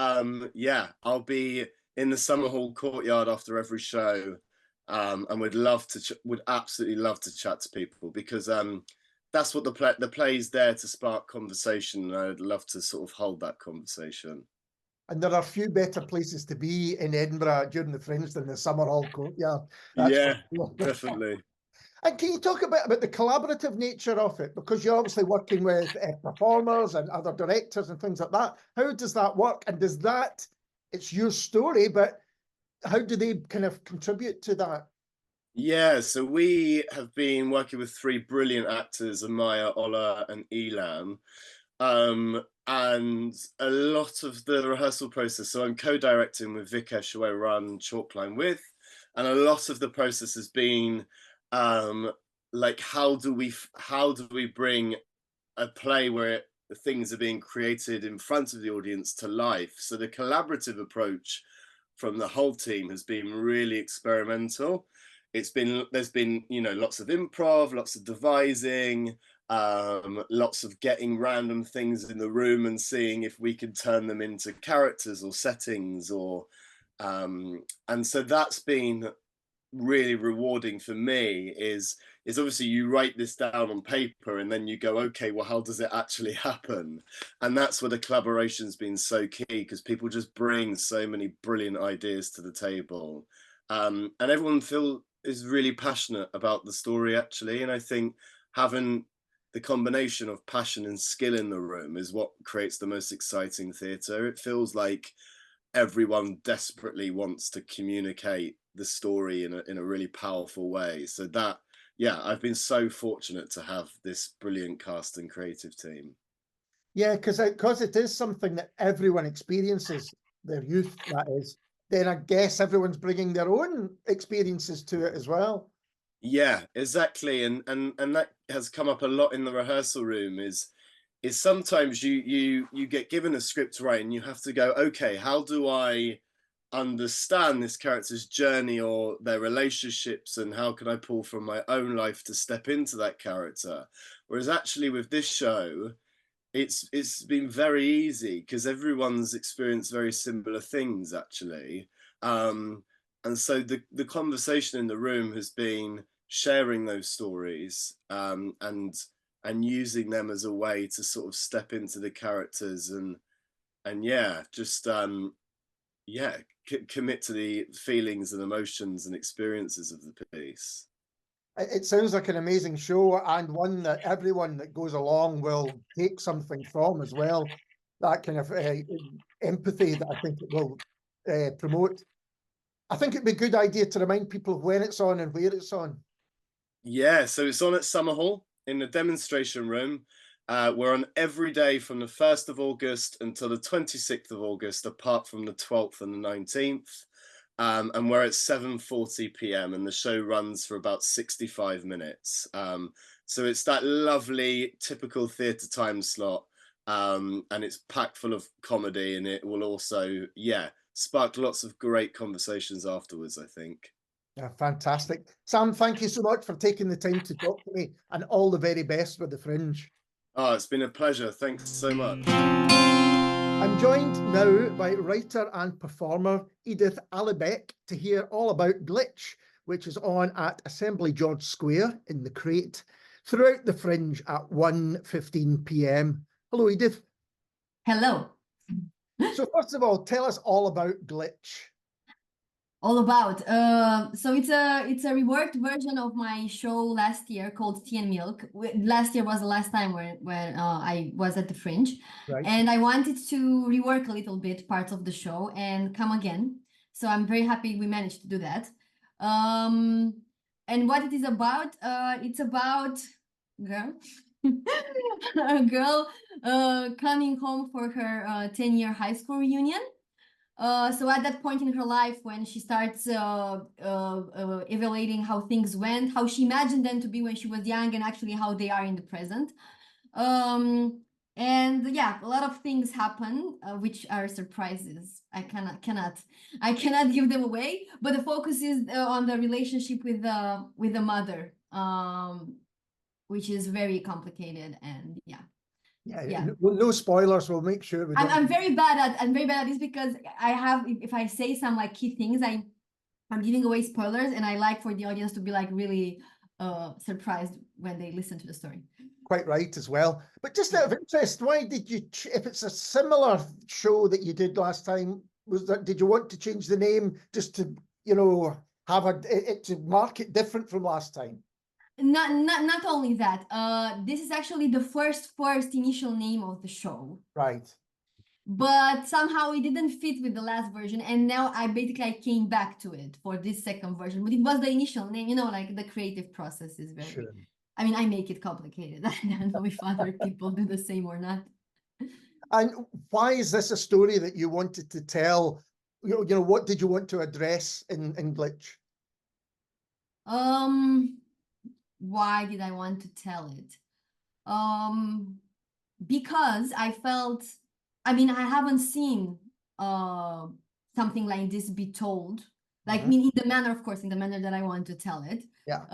yeah, I'll be in the Summer Hall courtyard after every show, and would absolutely love to chat to people, because that's what the play's there to spark conversation, and I'd love to sort of hold that conversation. And there are few better places to be in Edinburgh during the Fringe than the Summer Hall courtyard. Yeah, definitely. And can you talk a bit about the collaborative nature of it? Because you're obviously working with performers and other directors and things like that. How does that work? And does that, it's your story, but how do they kind of contribute to that? Yeah, so we have been working with three brilliant actors, Amaya, Ola, and Elam. And a lot of the rehearsal process, so I'm co-directing with Vikesh, who I run Chalkline with, and a lot of the process has been how do we bring a play where things are being created in front of the audience to life. So the collaborative approach from the whole team has been really experimental. There's been, you know, lots of improv, lots of devising, lots of getting random things in the room and seeing if we can turn them into characters or settings, or and so that's been really rewarding for me. Is obviously you write this down on paper and then you go, okay, well, how does it actually happen? And that's where the collaboration's been so key, because people just bring so many brilliant ideas to the table, and everyone is really passionate about the story, actually. And I think having the combination of passion and skill in the room is what creates the most exciting theatre. It feels like everyone desperately wants to communicate the story in a really powerful way. So that, yeah, I've been so fortunate to have this brilliant cast and creative team. Yeah, because it is something that everyone experiences, their youth, that is. Then I guess everyone's bringing their own experiences to it as well. Yeah, exactly, and that has come up a lot in the rehearsal room. Is sometimes you get given a script to write, and you have to go, okay, how do I understand this character's journey or their relationships, and how can I pull from my own life to step into that character? Whereas actually with this show, it's been very easy because everyone's experienced very similar things actually, and so the conversation in the room has been sharing those stories, and using them as a way to sort of step into the characters and yeah, just yeah, commit to the feelings and emotions and experiences of the piece. It sounds like an amazing show, and one that everyone that goes along will take something from as well. That kind of empathy that I think it will promote. I think it'd be a good idea to remind people when it's on and where it's on. Yeah, so it's on at Summerhall in the demonstration room. We're on every day from the 1st of August until the 26th of August, apart from the 12th and the 19th. And we're at 7:40 p.m. and the show runs for about 65 minutes. So it's that lovely typical theatre time slot, and it's packed full of comedy, and it will also, yeah, spark lots of great conversations afterwards, I think. Yeah, fantastic. Sam, thank you so much for taking the time to talk to me, and all the very best with the Fringe. Oh, it's been a pleasure. Thanks so much. I'm joined now by writer and performer Edith Alibec to hear all about Glitch, which is on at Assembly George Square in the Crate throughout the Fringe at 1:15 p.m. Hello, Edith. Hello. So first of all, tell us all about Glitch. All about. So it's a reworked version of my show last year called Tea and Milk. Last year was the last time when I was at the Fringe, Right. and I wanted to rework a little bit parts of the show and come again. So I'm very happy we managed to do that. And what it is about, it's about a girl coming home for her 10-year high school reunion. So at that point in her life, when she starts evaluating how things went, how she imagined them to be when she was young, and actually how they are in the present. And yeah, a lot of things happen, which are surprises. I cannot give them away. But the focus is on the relationship with the mother, which is very complicated, and yeah. Yeah. No spoilers. We'll make sure we don't. I'm very bad at this because I have, if I say some like key things, I'm giving away spoilers, and I like for the audience to be like really surprised when they listen to the story. Quite right as well. But just out of interest, why did you, if it's a similar show that you did last time, did you want to change the name just to, have it to mark it different from last time? Not only that, this is actually the first initial name of the show. Right. But somehow it didn't fit with the last version, and now I came back to it for this second version. But it was the initial name, like the creative process is very. Sure. I mean, I make it complicated. I don't know if other people do the same or not. And why is this a story that you wanted to tell? What did you want to address in Glitch? Why did I want to tell it? Because I felt, I haven't seen something like this be told. Like, in the manner, of course, in the manner that I want to tell it. Yeah.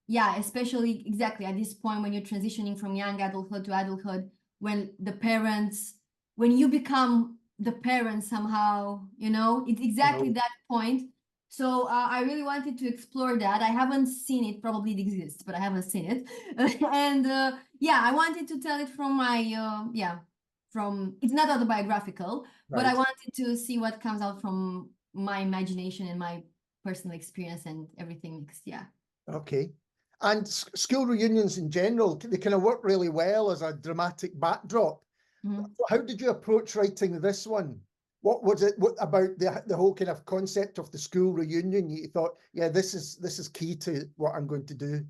Yeah, especially exactly at this point when you're transitioning from young adulthood to adulthood, when you become the parent somehow, it's exactly that point. So I really wanted to explore that. I haven't seen it, probably it exists, but I haven't seen it. And yeah, I wanted to tell it from my, it's not autobiographical, but I wanted to see what comes out from my imagination and my personal experience and everything mixed, yeah. Okay. And school reunions in general, they kind of work really well as a dramatic backdrop. Mm-hmm. How did you approach writing this one? What was it? What about the whole kind of concept of the school reunion? You thought, yeah, this is key to what I'm going to do.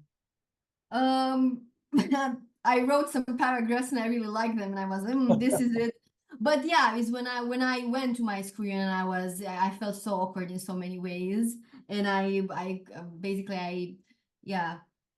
I wrote some paragraphs and I really liked them, and I was, this is it. But yeah, it's when I went to my school and I felt so awkward in so many ways, and I basically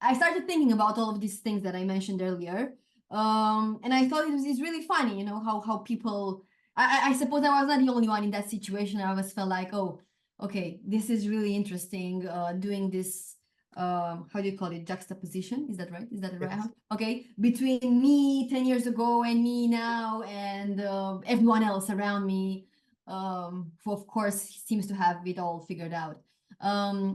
I started thinking about all of these things that I mentioned earlier, and I thought it's really funny, you know, how people. I suppose I was not the only one in that situation. I always felt like, oh, okay, this is really interesting. Doing this, how do you call it, juxtaposition? Is that right? Is that the right? Yes. Okay, between me 10 years ago and me now, and everyone else around me, who of course seems to have it all figured out.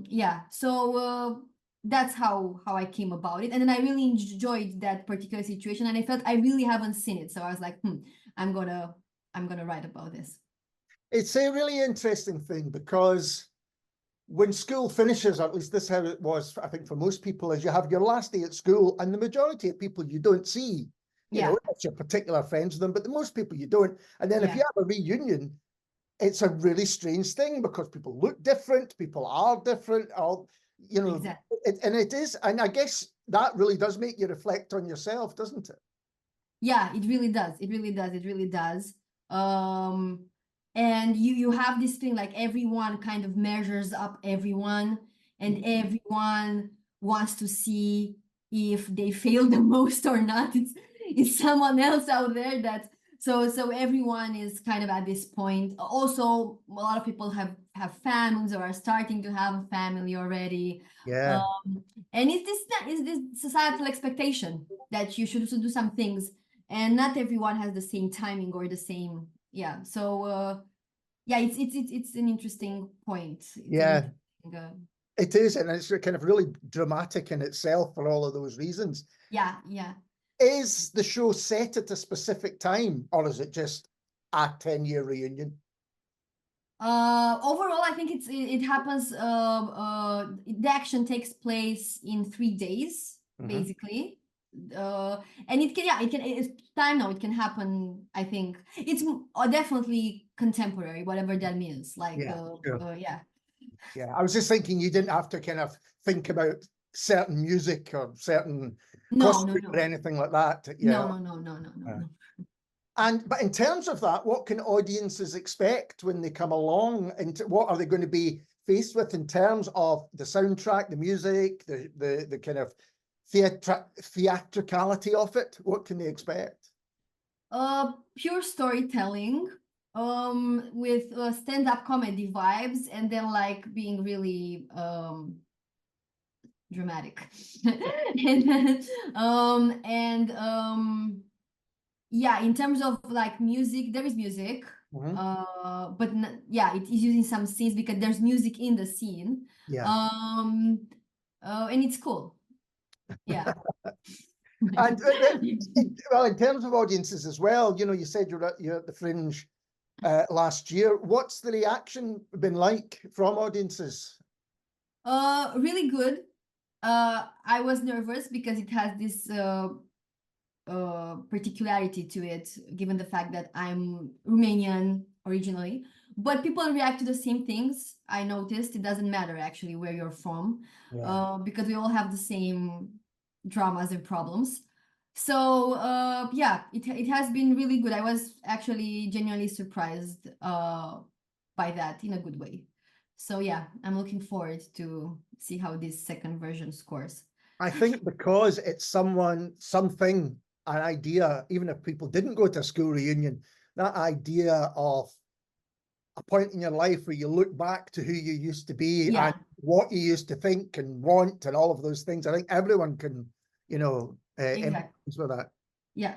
Yeah, so that's how I came about it, and then I really enjoyed that particular situation, and I felt I really haven't seen it, so I was like, I'm gonna write about this. It's a really interesting thing because when school finishes, or at least this is how it was, I think, for most people, is you have your last day at school, and the majority of people you don't see. You know, it's your particular friends with them, but most people you don't. And then if you have a reunion, it's a really strange thing because people look different, people are different, all, you know, Exactly. and it is. And I guess that really does make you reflect on yourself, doesn't it? Yeah, it really does. It really does. It really does. And you have this thing like everyone kind of measures up everyone, and everyone wants to see if they fail the most or not. It's someone else out there that so everyone is kind of at this point. Also, a lot of people have families or are starting to have a family already. Yeah. And it's this societal expectation that you should also do some things, and not everyone has the same timing or the same. Yeah. So it's an interesting point. It is, and it's kind of really dramatic in itself for all of those reasons. Yeah. Is the show set at a specific time, or is it just a 10-year reunion? Overall, I think it happens. The action takes place in 3 days, basically. And it can it's time now. It can happen. I think it's definitely contemporary, whatever that means. Like, sure. Yeah. I was just thinking you didn't have to kind of think about certain music or certain costume or anything like that. No. But in terms of that, what can audiences expect when they come along, and what are they going to be faced with in terms of the soundtrack, the music, the kind of theatricality of it? What can they expect? Pure storytelling, with stand-up comedy vibes, and then like being really dramatic. Yeah, in terms of like music, there is music, but it is using some scenes because there's music in the scene. And it's cool. Yeah. And well, in terms of audiences as well, you know, you said you're at the Fringe last year. What's the reaction been like from audiences? Really good. I was nervous because it has this particularity to it, given the fact that I'm Romanian originally, but people react to the same things. I noticed it doesn't matter actually where you're from, because we all have the same dramas and problems. So it has been really good. I was actually genuinely surprised by that in a good way. So yeah, I'm looking forward to see how this second version scores. I think because it's something, an idea, even if people didn't go to a school reunion, that idea of a point in your life where you look back to who you used to be and what you used to think and want and all of those things. I think everyone can, you know, empathize with that. Yeah.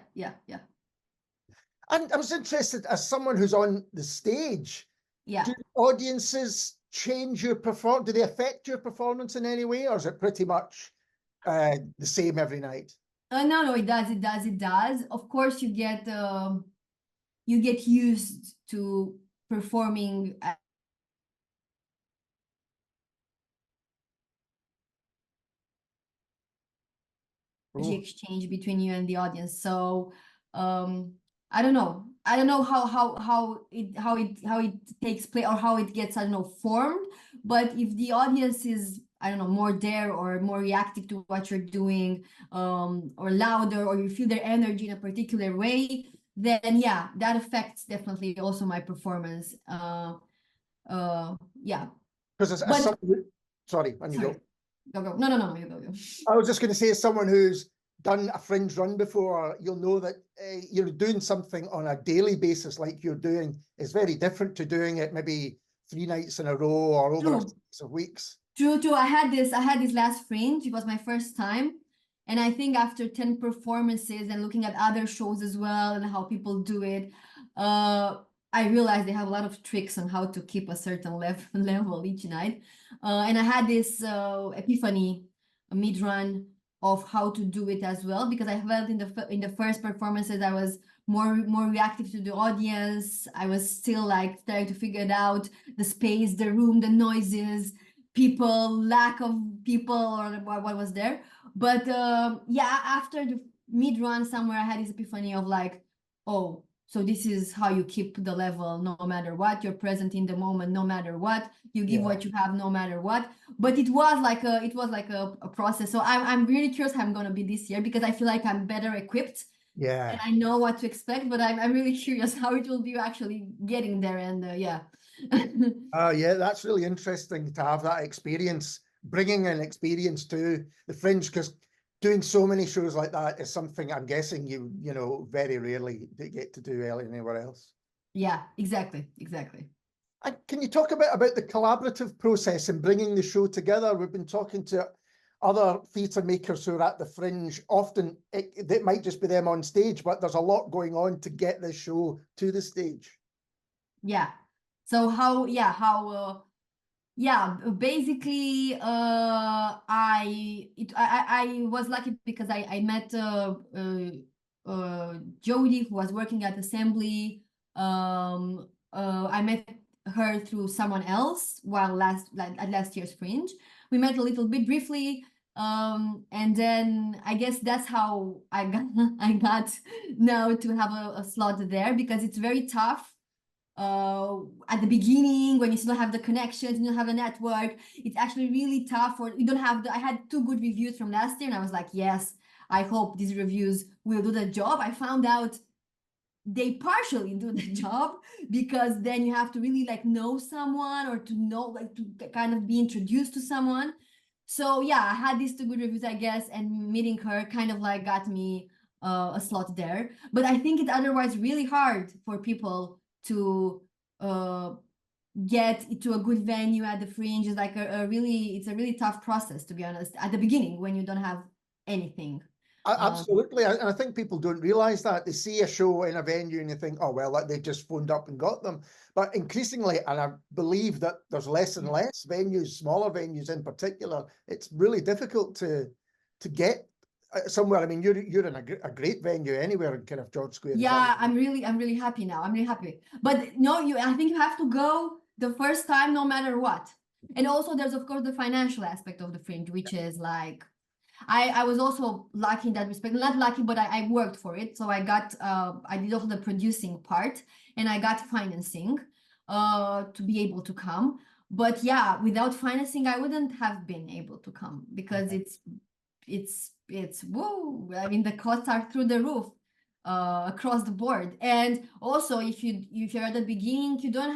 And I was interested, as someone who's on the stage, do audiences change your performance? Do they affect your performance in any way, or is it pretty much the same every night? No, it does. Of course, you get used to performing exchange between you and the audience. So I don't know. I don't know how it takes place or how it gets, I don't know, formed. But if the audience is, I don't know, more there or more reactive to what you're doing, or louder, or you feel their energy in a particular way, then yeah, that affects definitely also my performance. Yeah. Because as But someone, sorry, and you sorry, go. go. No, you go. I was just going to say, as someone who's done a fringe run before, you'll know that you're doing something on a daily basis like you're doing is very different to doing it maybe 3 nights in a row or over a True. series of weeks. True. I had this last fringe. It was my first time. And I think after 10 performances and looking at other shows as well and how people do it, I realized they have a lot of tricks on how to keep a certain level each night. And I had this epiphany mid-run of how to do it as well, because I felt in the first performances I was more reactive to the audience. I was still like trying to figure it out, the space, the room, the noises, people, lack of people, or what was there. But yeah, after the mid-run somewhere, I had this epiphany of like, oh, so this is how you keep the level no matter what. You're present in the moment no matter what. You give what you have no matter what. But it was like a process. So I'm really curious how I'm gonna be this year, because I feel like I'm better equipped. Yeah. And I know what to expect, but I'm really curious how it will be actually getting there. And yeah. Yeah, that's really interesting to have that experience, bringing an experience to the fringe, because doing so many shows like that is something I'm guessing you know very rarely get to do anywhere else. Yeah, exactly. And can you talk a bit about the collaborative process in bringing the show together? We've been talking to other theatre makers who are at the fringe. Often it might just be them on stage, but there's a lot going on to get this show to the stage. Yeah. So basically I was lucky because I met Jodie, who was working at Assembly. I met her through someone else while at last year's Fringe. We met a little bit briefly, and then I guess that's how I got now to have a slot there, because it's very tough. At the beginning, when you still have the connections, you don't have a network, it's actually really tough. Or you don't have I had 2 good reviews from last year, and I was like, yes, I hope these reviews will do the job. I found out they partially do the job, because then you have to really like know someone, or to know, like, to kind of be introduced to someone. So yeah, I had these 2 good reviews, I guess, and meeting her kind of like got me a slot there. But I think it's otherwise really hard for people to get to a good venue at the Fringe. Is like it's a really tough process, to be honest, at the beginning when you don't have anything. Absolutely. And I think people don't realize that. They see a show in a venue and you think, oh, well, like, they just phoned up and got them. But increasingly, and I believe that there's less and less venues, smaller venues in particular, it's really difficult to get somewhere. I mean, you're in a great venue anywhere in kind of George Square. Yeah, I'm really happy now. I'm really happy. But no, I think you have to go the first time no matter what. And also there's of course the financial aspect of the Fringe, which is like, I was also lucky in that respect. Not lucky, but I worked for it. So I did also the producing part, and I got financing to be able to come. But yeah, without financing, I wouldn't have been able to come, because it's whoa. I mean, the costs are through the roof across the board. And also, if you're at the beginning, you don't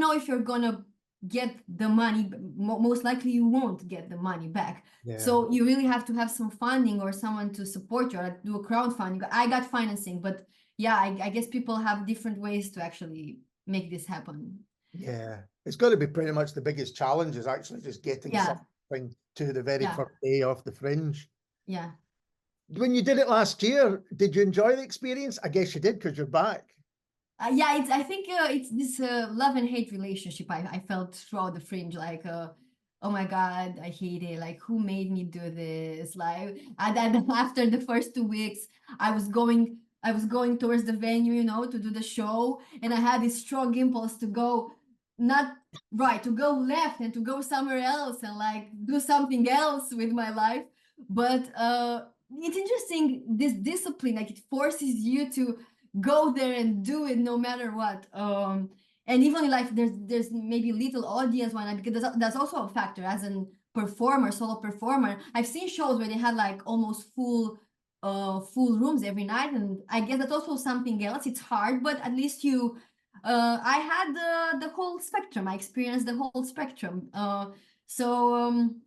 know if you're gonna get the money. Most likely you won't get the money back. So you really have to have some funding or someone to support you, or do a crowdfunding. I got financing, but yeah, I guess people have different ways to actually make this happen. Yeah, it's got to be pretty much the biggest challenge, is actually just getting something to the very first day off the Fringe. Yeah. When you did it last year, did you enjoy the experience? I guess you did, because you're back. Yeah, I think it's this love and hate relationship I felt throughout the Fringe. Like, oh my God, I hate it. Like, who made me do this? Like, and then after the first 2 weeks, I was going towards the venue, to do the show, and I had this strong impulse to go to go left and to go somewhere else and like do something else with my life. But it's interesting, this discipline, like it forces you to go there and do it no matter what. And even in life, there's maybe little audience one night, because that's also a factor as a performer, solo performer. I've seen shows where they had like almost full rooms every night, and I guess that's also something else. It's hard, but at least you I had the whole spectrum. I experienced the whole spectrum.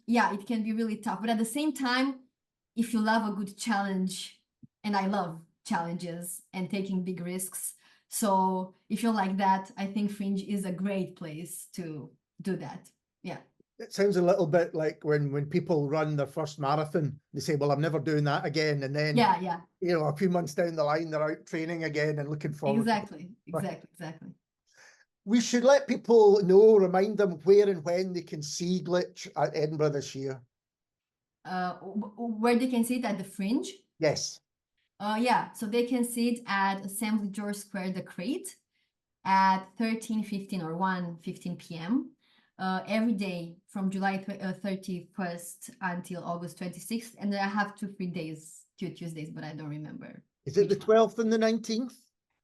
Yeah, it can be really tough, but at the same time, if you love a good challenge, and I love challenges and taking big risks, so if you're like that, I think Fringe is a great place to do that. Yeah. It sounds a little bit like when people run their first marathon, they say, well, I'm never doing that again. And then, Yeah. you know, a few months down the line, they're out training again and looking forward. Exactly. We should let people know, remind them where and when they can see Glitch at Edinburgh this year. Where they can see it at the Fringe? Yes. Yeah, so they can see it at Assembly George Square, the Crate, at 13:15 or 1:15 p.m. Every day from July 31st until August 26th. And then I have 2 free days, 2 Tuesdays, but I don't remember. Is it the 12th and the 19th?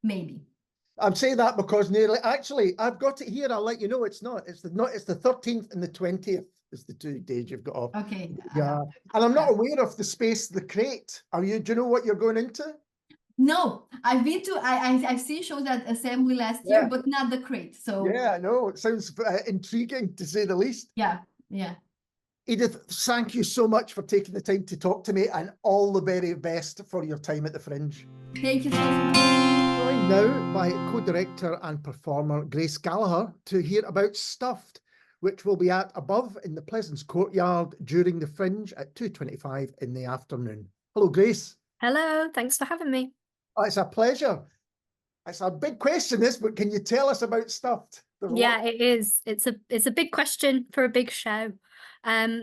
Maybe. I'm saying that because nearly, actually, I've got it here. I'll let you know it's not. It's the 13th and the 20th is the 2 days you've got off. Okay. Yeah. And I'm not aware of the space, the Crate. Do you know what you're going into? No, I've been to, I've seen shows at Assembly last year, but not the Crate. So yeah, no, it sounds intriguing to say the least. Yeah. Edith, thank you so much for taking the time to talk to me, and all the very best for your time at the Fringe. Thank you so much. Joined now by co-director and performer Grace Gallagher to hear about Stuffed, which will be at Above in the Pleasance Courtyard during the Fringe at 2:25 in the afternoon. Hello, Grace. Hello, thanks for having me. Oh, it's a pleasure. It's a big question, this, but can you tell us about Stuffed? Yeah, it is. It's a big question for a big show.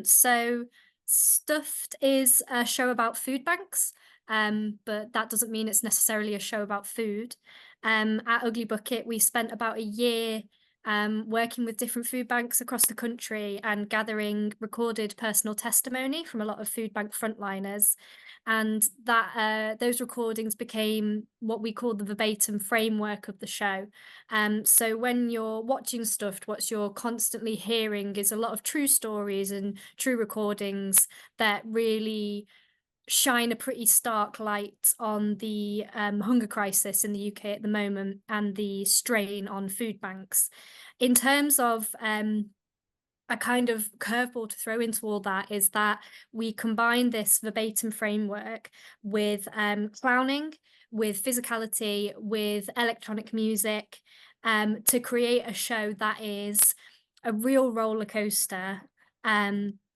So Stuffed is a show about food banks, but that doesn't mean it's necessarily a show about food. At Ugly Bucket, we spent about a year working with different food banks across the country and gathering recorded personal testimony from a lot of food bank frontliners. And that those recordings became what we call the verbatim framework of the show. So when you're watching Stuffed, what you're constantly hearing is a lot of true stories and true recordings that really shine a pretty stark light on the hunger crisis in the UK at the moment and the strain on food banks. In terms of a kind of curveball to throw into all that is that we combine this verbatim framework with clowning, with physicality, with electronic music, to create a show that is a real roller coaster.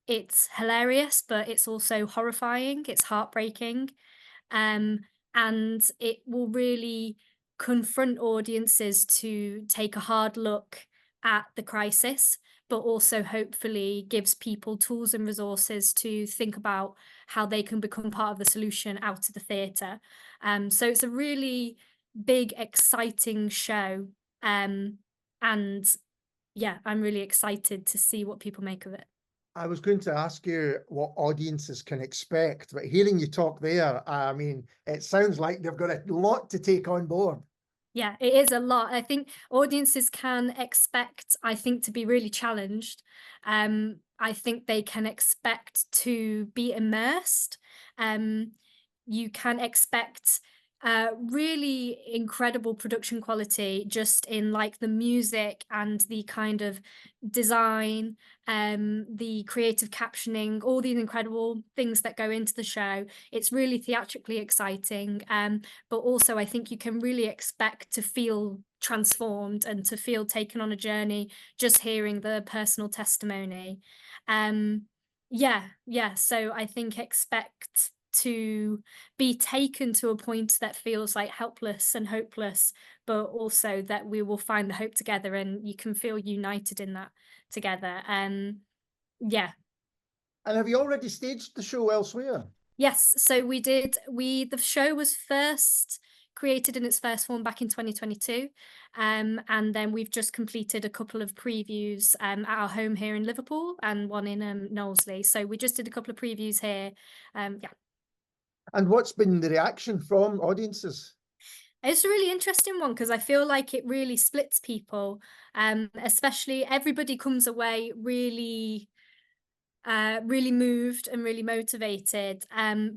It's hilarious, but it's also horrifying, it's heartbreaking, and it will really confront audiences to take a hard look at the crisis, but also hopefully gives people tools and resources to think about how they can become part of the solution out of the theatre. So it's a really big, exciting show. And yeah, I'm really excited to see what people make of it. I was going to ask you what audiences can expect, but hearing you talk there, I mean, it sounds like they've got a lot to take on board. Yeah, it is a lot. I think audiences can expect, to be really challenged. I think they can expect to be immersed. You can expect really incredible production quality just in like the music and the kind of design, the creative captioning, all these incredible things that go into the show. It's really theatrically exciting, but also I think you can really expect to feel transformed and to feel taken on a journey just hearing the personal testimony. So I think expect to be taken to a point that feels like helpless and hopeless, but also that we will find the hope together and you can feel united in that together. Yeah. And have you already staged the show elsewhere? Yes, so we did. The show was first created in its first form back in 2022, and then we've just completed a couple of previews at our home here in Liverpool and one in Knowsley. So we just did a couple of previews here. Yeah. And what's been the reaction from audiences? It's a really interesting one because I feel like it really splits people, especially everybody comes away really really moved and really motivated,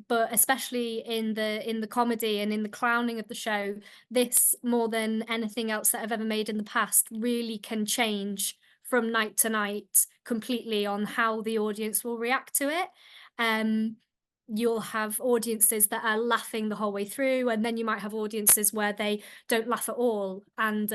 but especially in the comedy and in the clowning of the show, this more than anything else that I've ever made in the past really can change from night to night completely on how the audience will react to it. You'll have audiences that are laughing the whole way through, and then you might have audiences where they don't laugh at all, and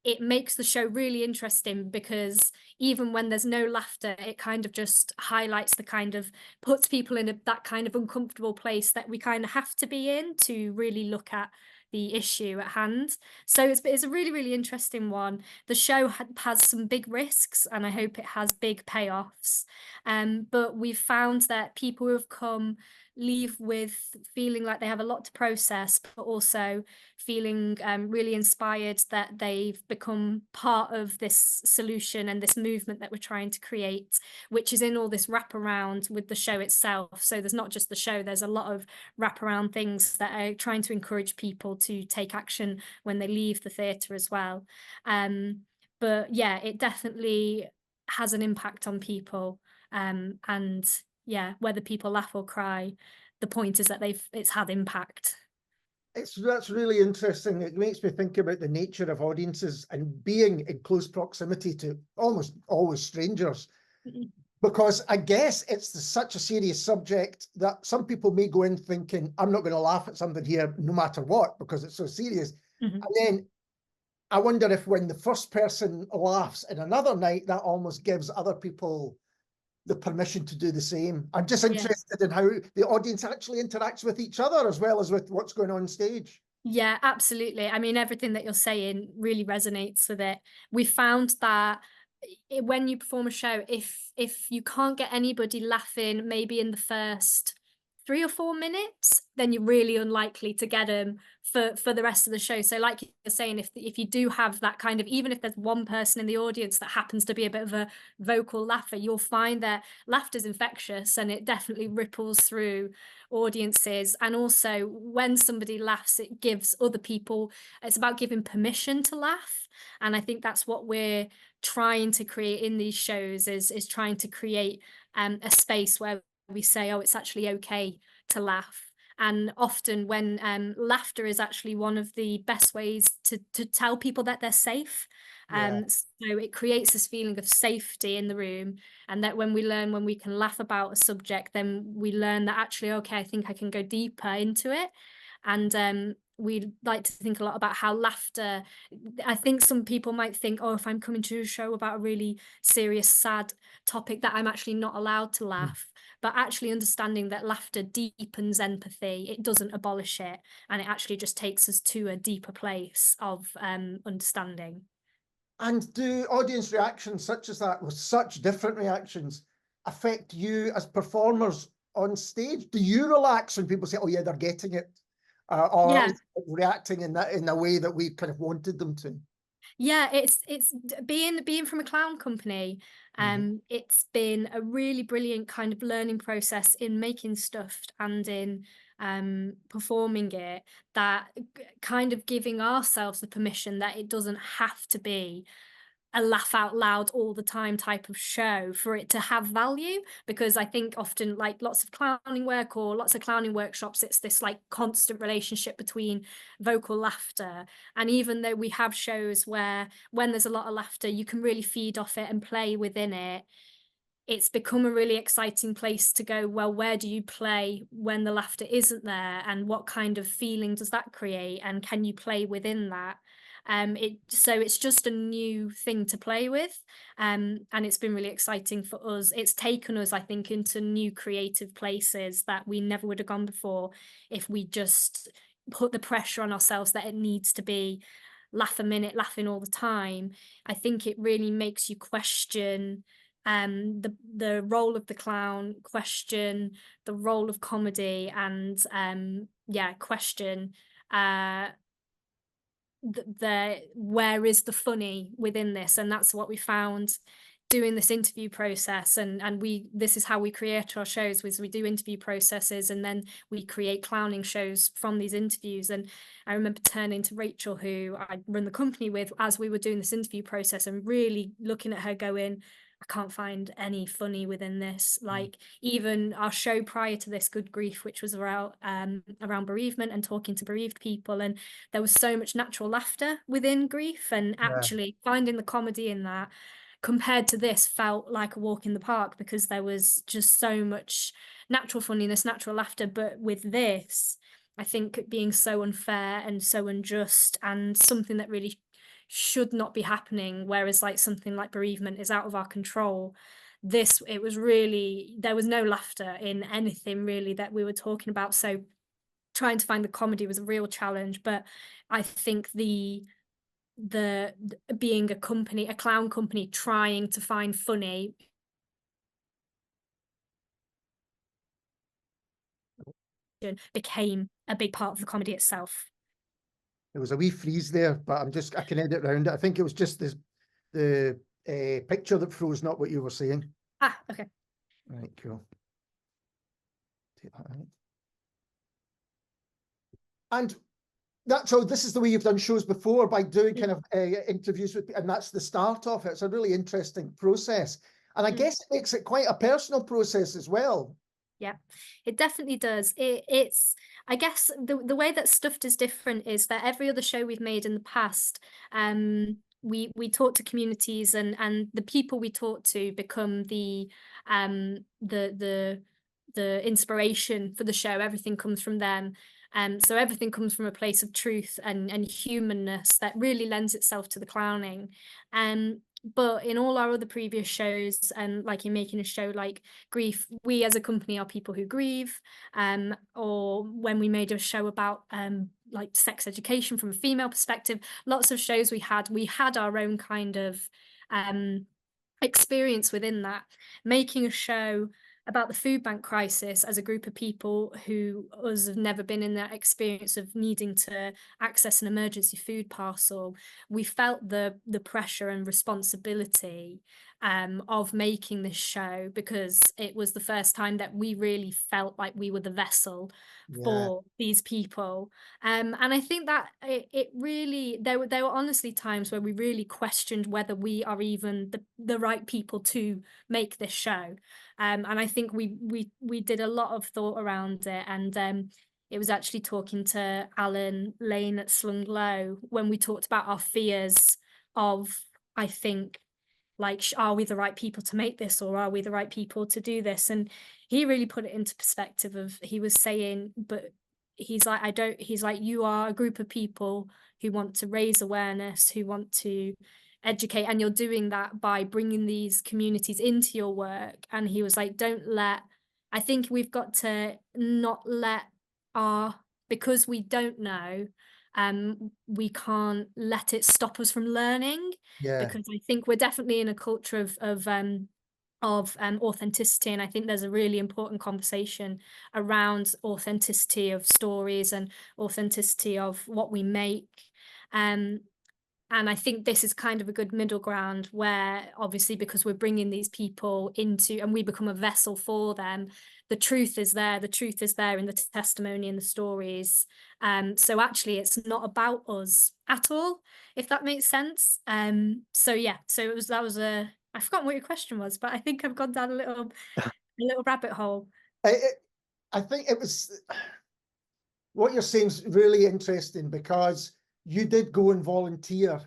it makes the show really interesting because even when there's no laughter, it kind of just highlights the kind of puts people in that kind of uncomfortable place that we kind of have to be in to really look at the issue at hand. So it's a really, really interesting one. The show has some big risks, and I hope it has big payoffs. But we've found that people who have come leave with feeling like they have a lot to process, but also feeling really inspired that they've become part of this solution and this movement that we're trying to create, which is in all this wraparound with the show itself. So there's not just the show, there's a lot of wraparound things that are trying to encourage people to take action when they leave the theatre as well. But yeah, it definitely has an impact on people. And yeah, whether people laugh or cry, the point is that it's had impact. That's really interesting. It makes me think about the nature of audiences and being in close proximity to almost always strangers. Because I guess it's such a serious subject that some people may go in thinking, I'm not going to laugh at something here no matter what, because it's so serious. And then I wonder if when the first person laughs in another night, that almost gives other people the permission to do the same. I'm just interested in how the audience actually interacts with each other as well as with what's going on stage. Yeah, absolutely. I mean, everything that you're saying really resonates with it. We found that when you perform a show, if you can't get anybody laughing, maybe in the first 3 or 4 minutes, then you're really unlikely to get them for the rest of the show. So like you're saying, if you do have that kind of, even if there's one person in the audience that happens to be a bit of a vocal laugher, you'll find that laughter's infectious and it definitely ripples through audiences. And also when somebody laughs, it gives other people, it's about giving permission to laugh. And I think that's what we're trying to create in these shows, is trying to create a space where we say, oh, it's actually okay to laugh. And often when laughter is actually one of the best ways to tell people that they're safe. So it creates this feeling of safety in the room, and that when we can laugh about a subject, then we learn that actually, okay, I think I can go deeper into it. And we like to think a lot about how laughter, I think some people might think, oh, if I'm coming to a show about a really serious, sad topic, that I'm actually not allowed to laugh. But actually understanding that laughter deepens empathy, it doesn't abolish it, and it actually just takes us to a deeper place of understanding. And do audience reactions such as that, with such different reactions, affect you as performers on stage? Do you relax when people say, oh yeah, they're getting it? Or reacting in a way that we kind of wanted them to? Yeah, it's being from a clown company. It's been a really brilliant kind of learning process in making stuffed and in performing it, that kind of giving ourselves the permission that it doesn't have to be a laugh out loud all the time type of show for it to have value. Because I think often, like lots of clowning work or lots of clowning workshops, it's this like constant relationship between vocal laughter. And even though we have shows where when there's a lot of laughter, you can really feed off it and play within it, it's become a really exciting place to go, well, where do you play when the laughter isn't there? And what kind of feeling does that create? And can you play within that? So it's just a new thing to play with. And it's been really exciting for us. It's taken us, I think, into new creative places that we never would have gone before if we just put the pressure on ourselves that it needs to be laugh a minute, laughing all the time. I think it really makes you question the role of the clown, question the role of comedy, and question the where is the funny within this. And that's what we found doing this interview process, and this is how we create our shows, was we do interview processes and then we create clowning shows from these interviews. And I remember turning to Rachel, who I run the company with, as we were doing this interview process, and really looking at her going, I can't find any funny within this. Like even our show prior to this, Good Grief, which was around bereavement and talking to bereaved people, and there was so much natural laughter within grief, and actually finding the comedy in that compared to this felt like a walk in the park, because there was just so much natural funniness, natural laughter. But with this, I think being so unfair and so unjust, and something that really should not be happening, whereas like something like bereavement is out of our control, this, it was really, there was no laughter in anything really that we were talking about. So trying to find the comedy was a real challenge. But I think the being a company, a clown company, trying to find funny became a big part of the comedy itself. There was a wee freeze there, but I can edit around it. I think it was just the picture that froze, not what you were saying. Okay. Right, cool. Take that out. And so this is the way you've done shows before, by doing kind of interviews with, and that's the start of it. It's a really interesting process. And I guess it makes it quite a personal process as well. Yeah, it definitely does. It's, I guess the way that Stuffed is different is that every other show we've made in the past, we talk to communities, and the people we talk to become the inspiration for the show. Everything comes from them. So everything comes from a place of truth and humanness that really lends itself to the clowning. But in all our other previous shows, like in making a show like Grief, we as a company are people who grieve. Or when we made a show about like sex education from a female perspective, lots of shows we had our own kind of experience within that. Making a show about the food bank crisis as a group of people who have never been in that experience of needing to access an emergency food parcel, we felt the pressure and responsibility of making this show, because it was the first time that we really felt like we were the vessel for these people. And I think that it really, there were honestly times where we really questioned whether we are even the right people to make this show. And I think we did a lot of thought around it. And it was actually talking to Alan Lane at Slung Low when we talked about our fears of, I think, like, are we the right people to make this, or are we the right people to do this? And he really put it into perspective of, he was saying, but he's like, you are a group of people who want to raise awareness, who want to educate, and you're doing that by bringing these communities into your work. And he was like, I think we've got to not let because we don't know, we can't let it stop us from learning. Because I think we're definitely in a culture of authenticity, and I think there's a really important conversation around authenticity of stories and authenticity of what we make. And I think this is kind of a good middle ground, where obviously, because we're bringing these people into, and we become a vessel for them, the truth is there. The truth is there in the testimony and the stories. So actually, it's not about us at all, if that makes sense. So yeah, so I forgot what your question was, but I think I've gone down a little rabbit hole. I think it was, what you're saying is really interesting, because you did go and volunteer.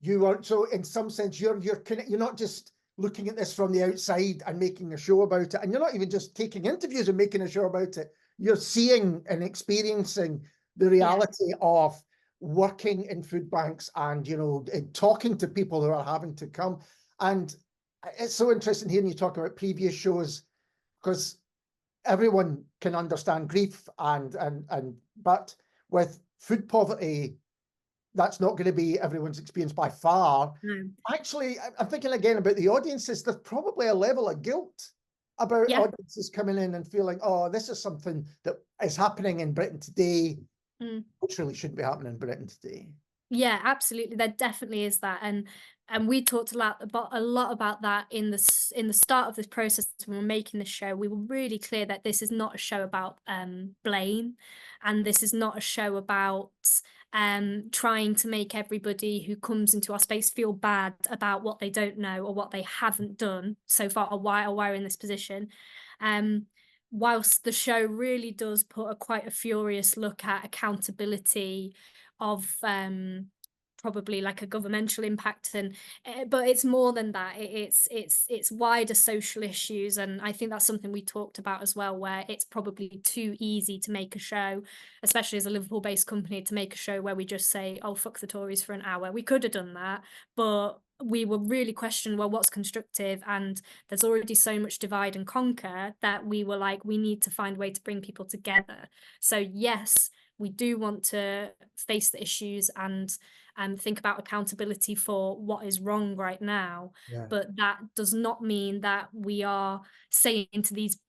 You are, so in some sense, you're not just looking at this from the outside and making a show about it, and you're not even just taking interviews and making a show about it. You're seeing and experiencing the reality of working in food banks, and talking to people who are having to come. And it's so interesting hearing you talk about previous shows, because everyone can understand grief, but with food poverty, that's not going to be everyone's experience by far. Actually, I'm thinking again about the audiences. There's probably a level of guilt about audiences coming in and feeling, oh, this is something that is happening in Britain today, which really shouldn't be happening in Britain today. Yeah, absolutely. There definitely is that, and we talked a lot about that in the start of this process when we were making the show. We were really clear that this is not a show about blame, and this is not a show about trying to make everybody who comes into our space feel bad about what they don't know or what they haven't done so far, or why we're in this position. Whilst the show really does put quite a furious look at accountability of probably like a governmental impact, and but it's more than that. It's wider social issues, and I think that's something we talked about as well, where it's probably too easy to make a show, especially as a Liverpool-based company, to make a show where we just say, oh, fuck the Tories for an hour. We could have done that, but we were really questioning, well, what's constructive? And there's already so much divide and conquer that we were like, we need to find a way to bring people together. So yes, we do want to face the issues and think about accountability for what is wrong right now. Yeah. But that does not mean that we are saying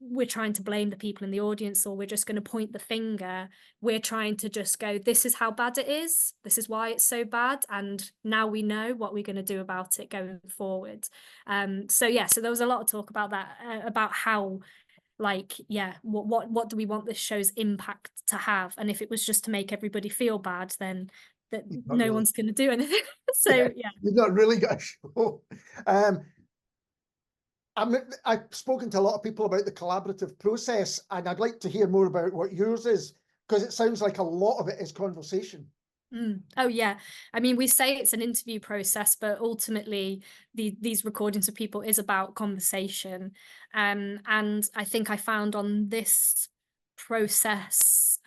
we're trying to blame the people in the audience, or we're just going to point the finger. We're trying to just go, this is how bad it is. This is why it's so bad. And now we know what we're going to do about it going forward. So there was a lot of talk about that, about how, like, yeah, what do we want this show's impact to have? And if it was just to make everybody feel bad, then one's going to do anything. So yeah, you've not really got a show. I've spoken to a lot of people about the collaborative process, and I'd like to hear more about what yours is, because it sounds like a lot of it is conversation. Oh yeah, I mean, we say it's an interview process, but ultimately these recordings of people is about conversation. And I think I found on this process,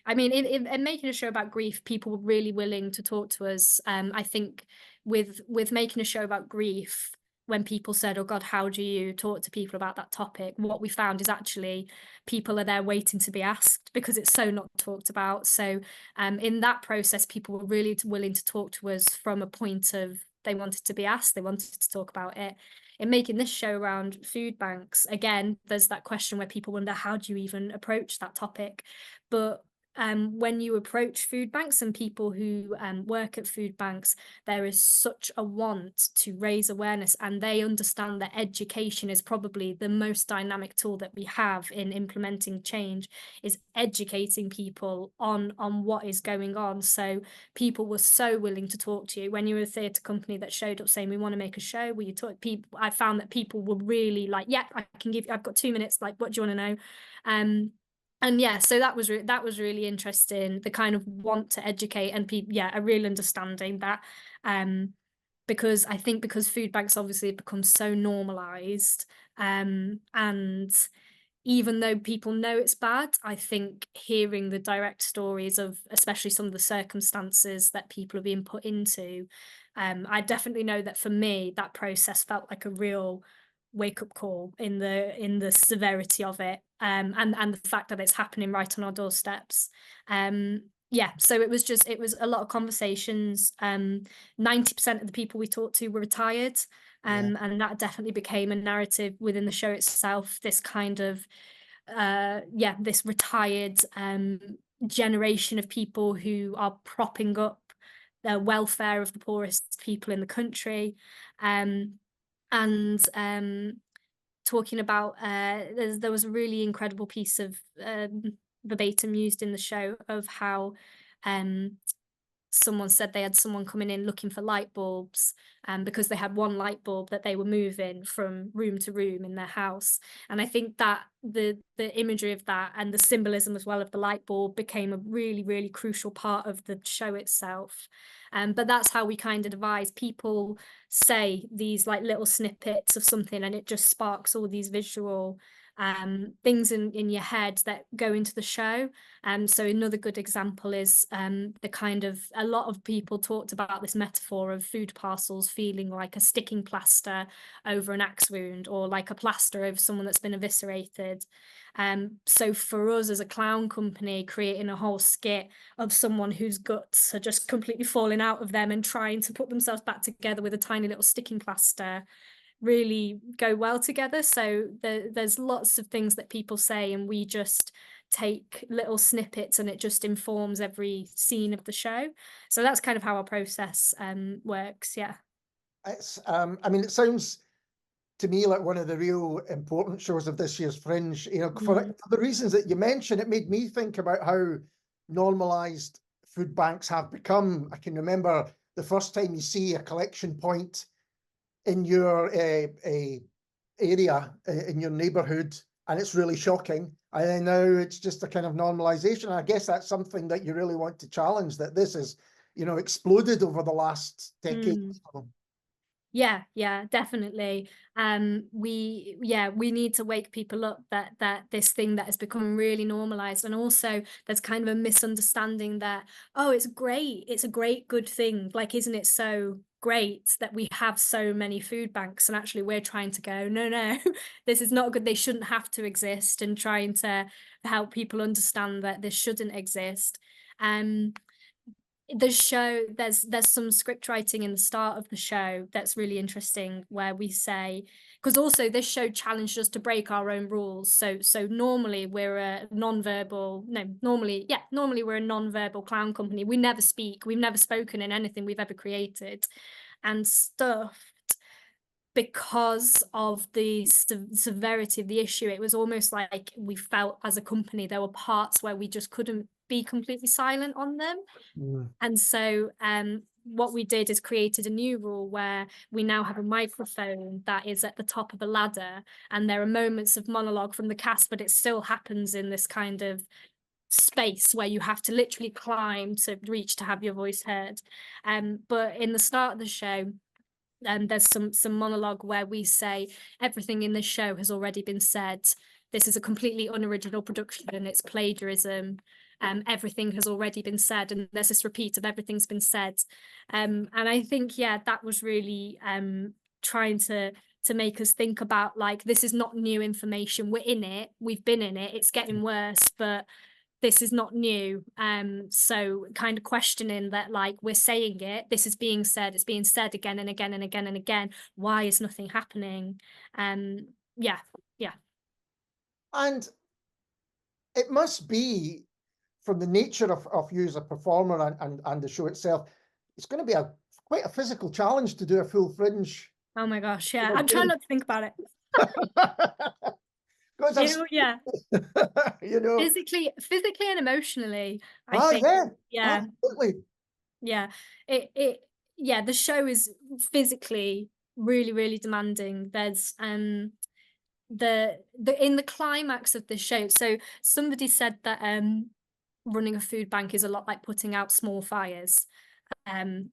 I mean, in making a show about grief, people were really willing to talk to us. I think with making a show about grief, when people said, oh God, how do you talk to people about that topic? What we found is actually people are there waiting to be asked, because it's so not talked about. So in that process, people were really willing to talk to us from a point of, they wanted to be asked, they wanted to talk about it. In making this show around food banks, again, there's that question where people wonder, how do you even approach that topic? But when you approach food banks and people who work at food banks, there is such a want to raise awareness, and they understand that education is probably the most dynamic tool that we have in implementing change, is educating people on what is going on. So people were so willing to talk to you. When you were a theatre company that showed up saying, we want to make a show, where you talk people, I found that people were really like, yeah, I've got 2 minutes, like, what do you want to know? And yeah, so that was really interesting, the kind of want to educate, and a real understanding that, because I think because food banks obviously have become so normalized, and even though people know it's bad, I think hearing the direct stories of especially some of the circumstances that people are being put into, I definitely know that for me, that process felt like a real wake-up call in the severity of it, and the fact that it's happening right on our doorsteps. So it was a lot of conversations. 90% of the people we talked to were retired, and that definitely became a narrative within the show itself, this kind of this retired generation of people who are propping up the welfare of the poorest people in the country. And talking about there was a really incredible piece of verbatim used in the show of how someone said they had someone coming in looking for light bulbs, because they had one light bulb that they were moving from room to room in their house. And I think that the imagery of that and the symbolism as well of the light bulb became a really, really crucial part of the show itself. But that's how we kind of devise. People say these like little snippets of something, and it just sparks all these visual things in your head that go into the show. So another good example is the kind of, a lot of people talked about this metaphor of food parcels feeling like a sticking plaster over an axe wound, or like a plaster over someone that's been eviscerated. So for us as a clown company, creating a whole skit of someone whose guts are just completely falling out of them and trying to put themselves back together with a tiny little sticking plaster really go well together. So there's lots of things that people say, and we just take little snippets and it just informs every scene of the show. So that's kind of how our process works. Yeah. It's I mean, it sounds to me like one of the real important shows of this year's Fringe. You know, for the reasons that you mentioned, it made me think about how normalized food banks have become. I can remember the first time you see a collection point in your area, in your neighborhood, and it's really shocking. And then now it's just a kind of normalization. I guess that's something that you really want to challenge, that this is, you know, exploded over the last decade. Yeah, definitely. We need to wake people up that this thing that has become really normalized, and also there's kind of a misunderstanding that, oh, it's great, it's a great good thing, like, isn't it so great that we have so many food banks? And actually we're trying to go, no, this is not good, they shouldn't have to exist, and trying to help people understand that this shouldn't exist. The show, there's some script writing in the start of the show that's really interesting, where we say, because also this show challenged us to break our own rules. So normally we're a normally we're a non-verbal clown company. We never speak, we've never spoken in anything we've ever created. And Stuffed, because of the severity of the issue, it was almost like we felt as a company there were parts where we just couldn't be completely silent on them. And so what we did is created a new rule where we now have a microphone that is at the top of a ladder, and there are moments of monologue from the cast, but it still happens in this kind of space where you have to literally climb to reach to have your voice heard. But in the start of the show, there's some monologue where we say everything in this show has already been said. This is a completely unoriginal production, and it's plagiarism. Everything has already been said, and there's this repeat of everything's been said. And I think, yeah, that was really trying to make us think about, like, this is not new information. We're in it, we've been in it, it's getting worse, but this is not new. So kind of questioning that, like, we're saying it, this is being said, it's being said again and again and again and again. Why is nothing happening? Yeah. And it must be, from the nature of you as a performer and the show itself, it's going to be quite a physical challenge to do a full Fringe. Oh my gosh, yeah. I'm trying not to think about it. Yeah. You know, physically and emotionally, I think. Yeah, absolutely. Yeah, the show is physically really, really demanding. There's the in the climax of the show, so somebody said that running a food bank is a lot like putting out small fires. And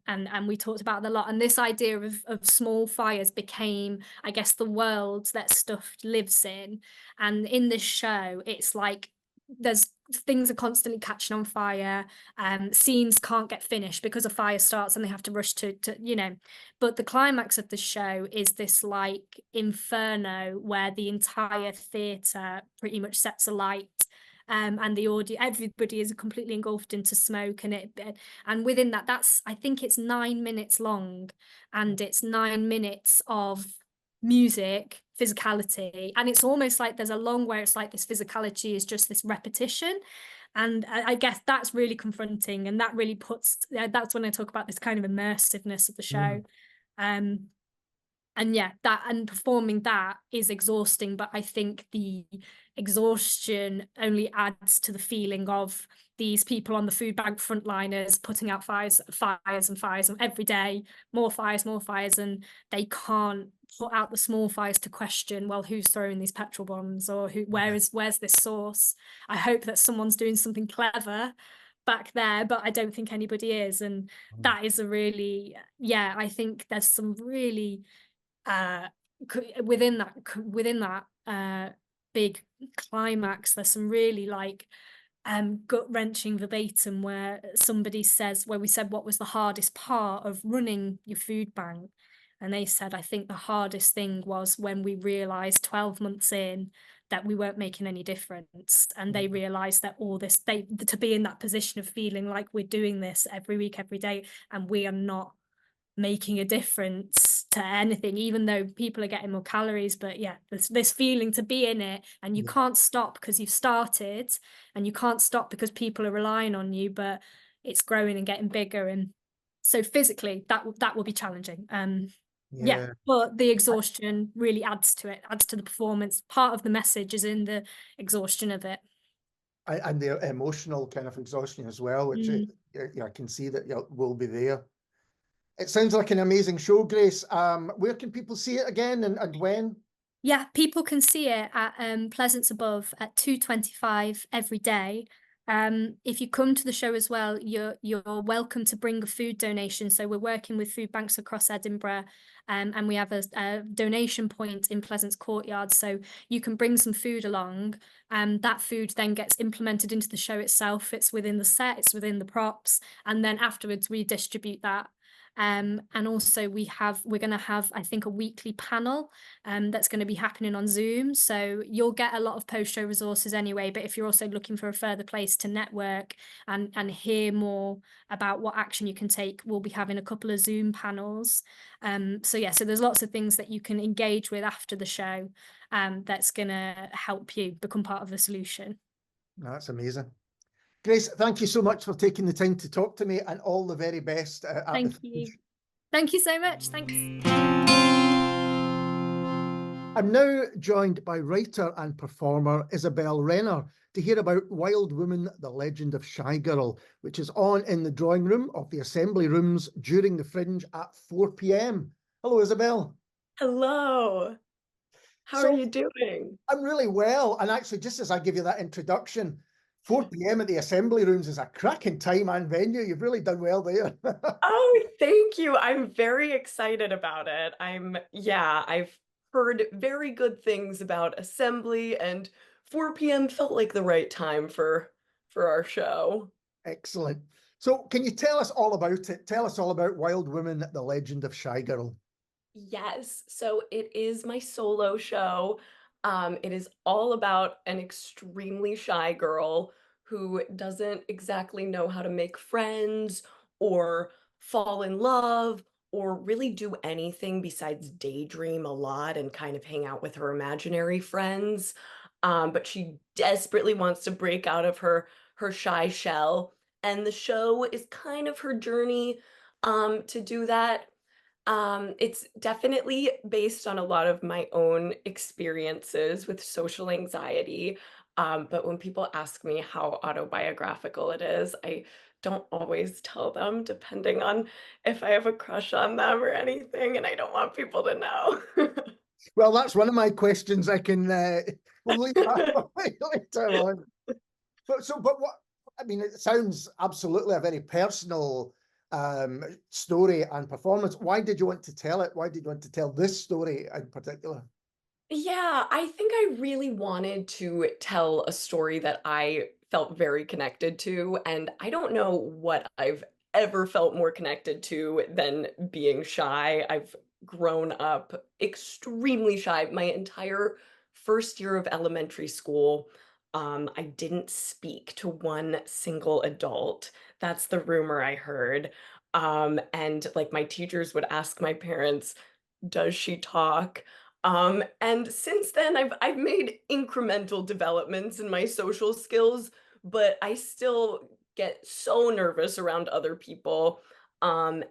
we talked about that a lot, and this idea of small fires became, I guess, the world that Stuffed lives in. And in this show, it's like things are constantly catching on fire, scenes can't get finished because a fire starts and they have to rush to but the climax of the show is this like inferno where the entire theatre pretty much sets alight. And the audio, everybody is completely engulfed into smoke, and within that, I think it's 9 minutes long, and it's 9 minutes of music, physicality, and it's almost like there's a long where it's like this physicality is just this repetition. And I guess that's really confronting, and that really that's when I talk about this kind of immersiveness of the show. And yeah, and performing that is exhausting, but I think the exhaustion only adds to the feeling of these people on the food bank frontliners putting out fires and every day, more fires, and they can't put out the small fires to question, well, who's throwing these petrol bombs, or where's this source? I hope that someone's doing something clever back there, but I don't think anybody is. And that is a really, I think there's some really within that big climax, there's some really like gut-wrenching verbatim where somebody says, where we said what was the hardest part of running your food bank, and they said, I think the hardest thing was when we realized 12 months in that we weren't making any difference, and they realized that to be in that position of feeling like we're doing this every week, every day, and we are not making a difference, to anything, even though people are getting more calories. But yeah, this feeling to be in it, and you can't stop because you've started, and you can't stop because people are relying on you, but it's growing and getting bigger. And so physically that will be challenging. Yeah, but the exhaustion really adds to it, adds to the performance. Part of the message is in the exhaustion of it. And the emotional kind of exhaustion as well, which I can see that will be there. It sounds like an amazing show, Grace. Where can people see it again, and when? Yeah, people can see it at Pleasance Above at 2:25 every day. If you come to the show as well, you're welcome to bring a food donation. So we're working with food banks across Edinburgh, and we have a donation point in Pleasance Courtyard. So you can bring some food along, and that food then gets implemented into the show itself. It's within the set, it's within the props, and then afterwards we distribute that. And also we're going to have, I think, a weekly panel that's going to be happening on Zoom. So you'll get a lot of post-show resources anyway, but if you're also looking for a further place to network and hear more about what action you can take, we'll be having a couple of Zoom panels. So there's lots of things that you can engage with after the show that's going to help you become part of the solution. That's amazing. Grace, thank you so much for taking the time to talk to me, and all the very best. Thank you. Thank you so much. Thanks. I'm now joined by writer and performer Isabel Renner to hear about Wyld Woman, The Legend of Shy Girl, which is on in the drawing room of the Assembly Rooms during the Fringe at 4 p.m. Hello, Isabel. Hello. How are you doing? I'm really well. And actually, just as I give you that introduction, 4 p.m. at the Assembly Rooms is a cracking time and venue. You've really done well there. Oh, thank you. I'm very excited about it. I've heard very good things about Assembly, and 4 p.m. felt like the right time for our show. Excellent. So can you tell us all about it? Tell us all about Wyld Woman, The Legend of Shy Girl. Yes, so it is my solo show. It is all about an extremely shy girl who doesn't exactly know how to make friends or fall in love or really do anything besides daydream a lot and kind of hang out with her imaginary friends. But she desperately wants to break out of her shy shell. And the show is kind of her journey to do that. It's definitely based on a lot of my own experiences with social anxiety. But when people ask me how autobiographical it is, I don't always tell them, depending on if I have a crush on them or anything, and I don't want people to know. Well, that's one of my questions. I can we'll leave that later on. But what I mean, it sounds absolutely a very personal story and performance. Why did you want to tell it? Why did you want to tell this story in particular? Yeah, I think I really wanted to tell a story that I felt very connected to, and I don't know what I've ever felt more connected to than being shy. I've grown up extremely shy. My entire first year of elementary school, I didn't speak to one single adult. That's the rumor I heard. And like my teachers would ask my parents, "Does she talk?" And since then, I've made incremental developments in my social skills, but I still get so nervous around other people. And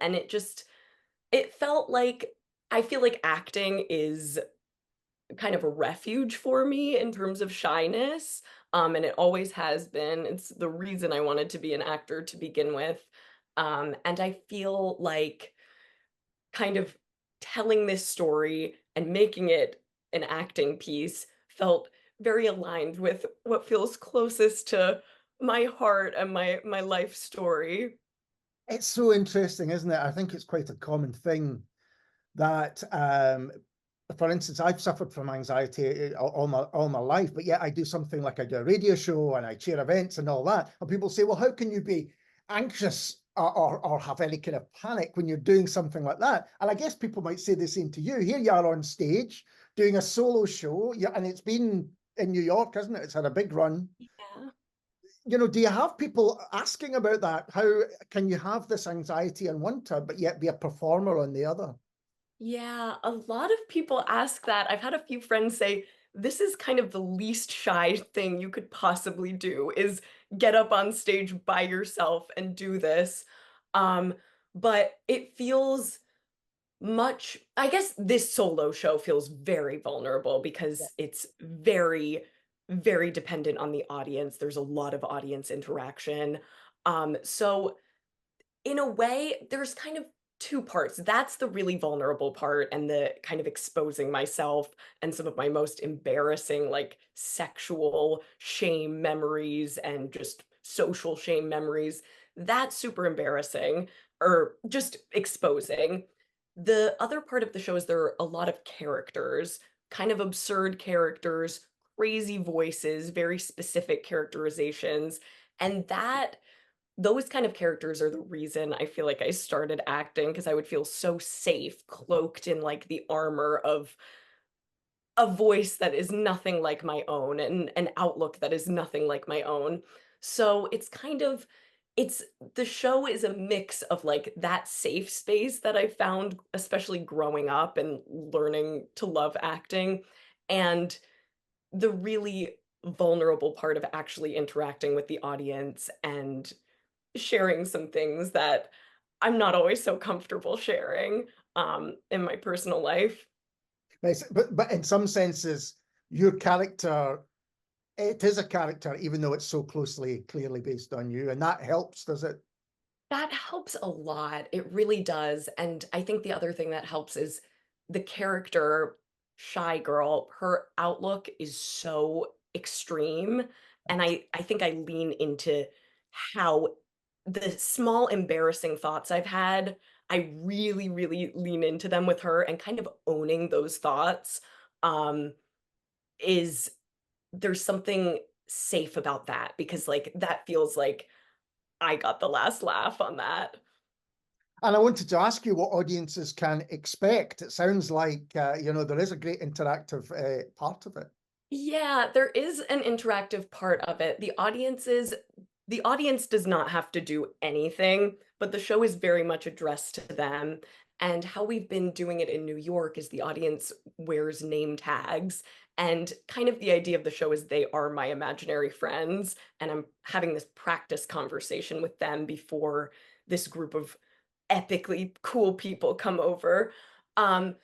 it felt like I feel like acting is kind of a refuge for me in terms of shyness. And it always has been. It's the reason I wanted to be an actor to begin with. And I feel like kind of telling this story and making it an acting piece felt very aligned with what feels closest to my heart and my life story. It's so interesting, isn't it? I think it's quite a common thing that, for instance, I've suffered from anxiety all my life, but yet I do something like I do a radio show and I chair events and all that. And people say, well, how can you be anxious or have any kind of panic when you're doing something like that? And I guess people might say the same to you. Here you are on stage doing a solo show, and it's been in New York, hasn't it? It's had a big run. Yeah. You know, do you have people asking about that? How can you have this anxiety on one turn, but yet be a performer on the other? Yeah, a lot of people ask that. I've had a few friends say this is kind of the least shy thing you could possibly do is get up on stage by yourself and do this. Um, but it feels much, I guess this solo show feels very vulnerable Yeah. because it's very, very dependent on the audience. There's a lot of audience interaction. So in a way, there's kind of two parts. That's the really vulnerable part and the kind of exposing myself and some of my most embarrassing, like sexual shame memories and just social shame memories. That's super embarrassing or just exposing. The other part of the show is there are a lot of characters, kind of absurd characters, crazy voices, very specific characterizations. And those kind of characters are the reason I feel like I started acting because I would feel so safe cloaked in like the armor of a voice that is nothing like my own and an outlook that is nothing like my own. So it's kind of it's the show is a mix of like that safe space that I found especially growing up and learning to love acting and the really vulnerable part of actually interacting with the audience and sharing some things that I'm not always so comfortable sharing in my personal life. Nice. But in some senses, your character, it is a character, even though it's so clearly based on you, and that helps, does it? That helps a lot. It really does. And I think the other thing that helps is the character, Shy Girl, her outlook is so extreme. And I think I lean into how the small embarrassing thoughts I've had, I really, really lean into them with her and kind of owning those thoughts um, is there's something safe about that because like that feels like I got the last laugh on that. And I wanted to ask you what audiences can expect. It sounds like, there is a great interactive part of it. Yeah, there is an interactive part of it. The audience does not have to do anything, but the show is very much addressed to them. And how we've been doing it in New York is the audience wears name tags. And kind of the idea of the show is they are my imaginary friends. And I'm having this practice conversation with them before this group of epically cool people come over.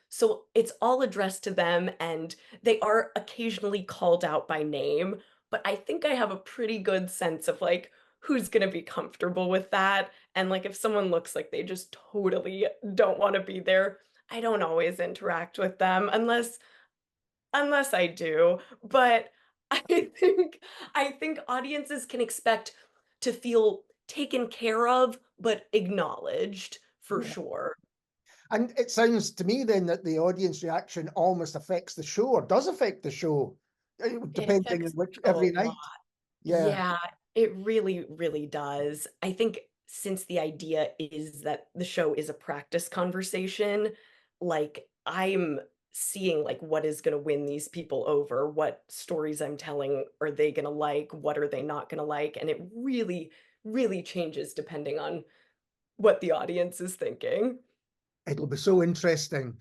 So it's all addressed to them and they are occasionally called out by name, but I think I have a pretty good sense of like who's going to be comfortable with that. And like if someone looks like they just totally don't want to be there, I don't always interact with them unless I do. But I I think audiences can expect to feel taken care of but acknowledged for Yeah. sure. And it sounds to me then that the audience reaction almost affects the show or does affect the show, It depending on affects which a every lot. night. Yeah. Yeah, it really, really does. I think since the idea is that the show is a practice conversation, like I'm seeing like what is going to win these people over, what stories I'm telling are they going to like, what are they not going to like, and it really, really changes depending on what the audience is thinking. It'll be so interesting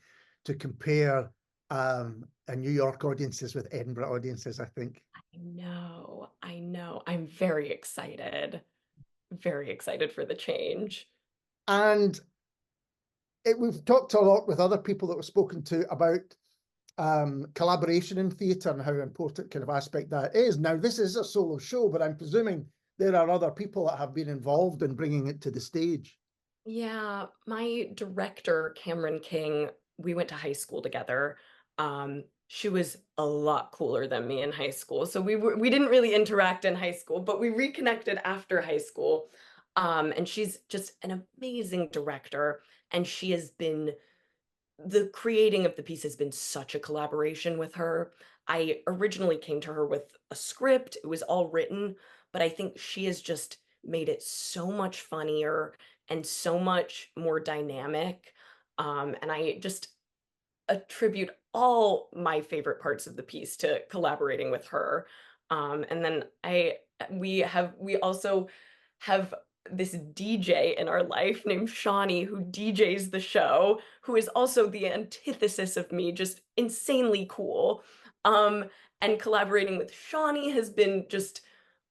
to compare New York audiences with Edinburgh audiences, I think. I know, I know. I'm very excited for the change. And we've talked a lot with other people that we've spoken to about collaboration in theatre and how important kind of aspect that is. Now, this is a solo show, but I'm presuming there are other people that have been involved in bringing it to the stage. Yeah, my director, Cameron King, we went to high school together. She was a lot cooler than me in high school. So we didn't really interact in high school, but we reconnected after high school. And she's just an amazing director. And she has been the creating of the piece has been such a collaboration with her. I originally came to her with a script, it was all written, but I think she has just made it so much funnier and so much more dynamic. And I just attribute all my favorite parts of the piece to collaborating with her. And then we also have this DJ in our life named Shawnee who DJs the show, who is also the antithesis of me, just insanely cool. And collaborating with Shawnee has been just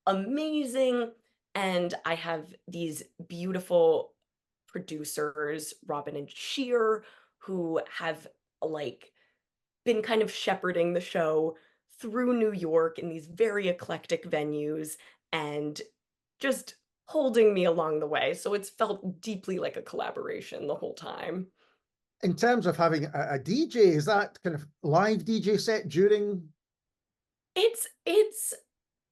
amazing. And I have these beautiful producers, Robin and Sheer, who have like been kind of shepherding the show through New York in these very eclectic venues and just holding me along the way. So it's felt deeply like a collaboration the whole time. In terms of having a DJ, is that kind of live DJ set during? It's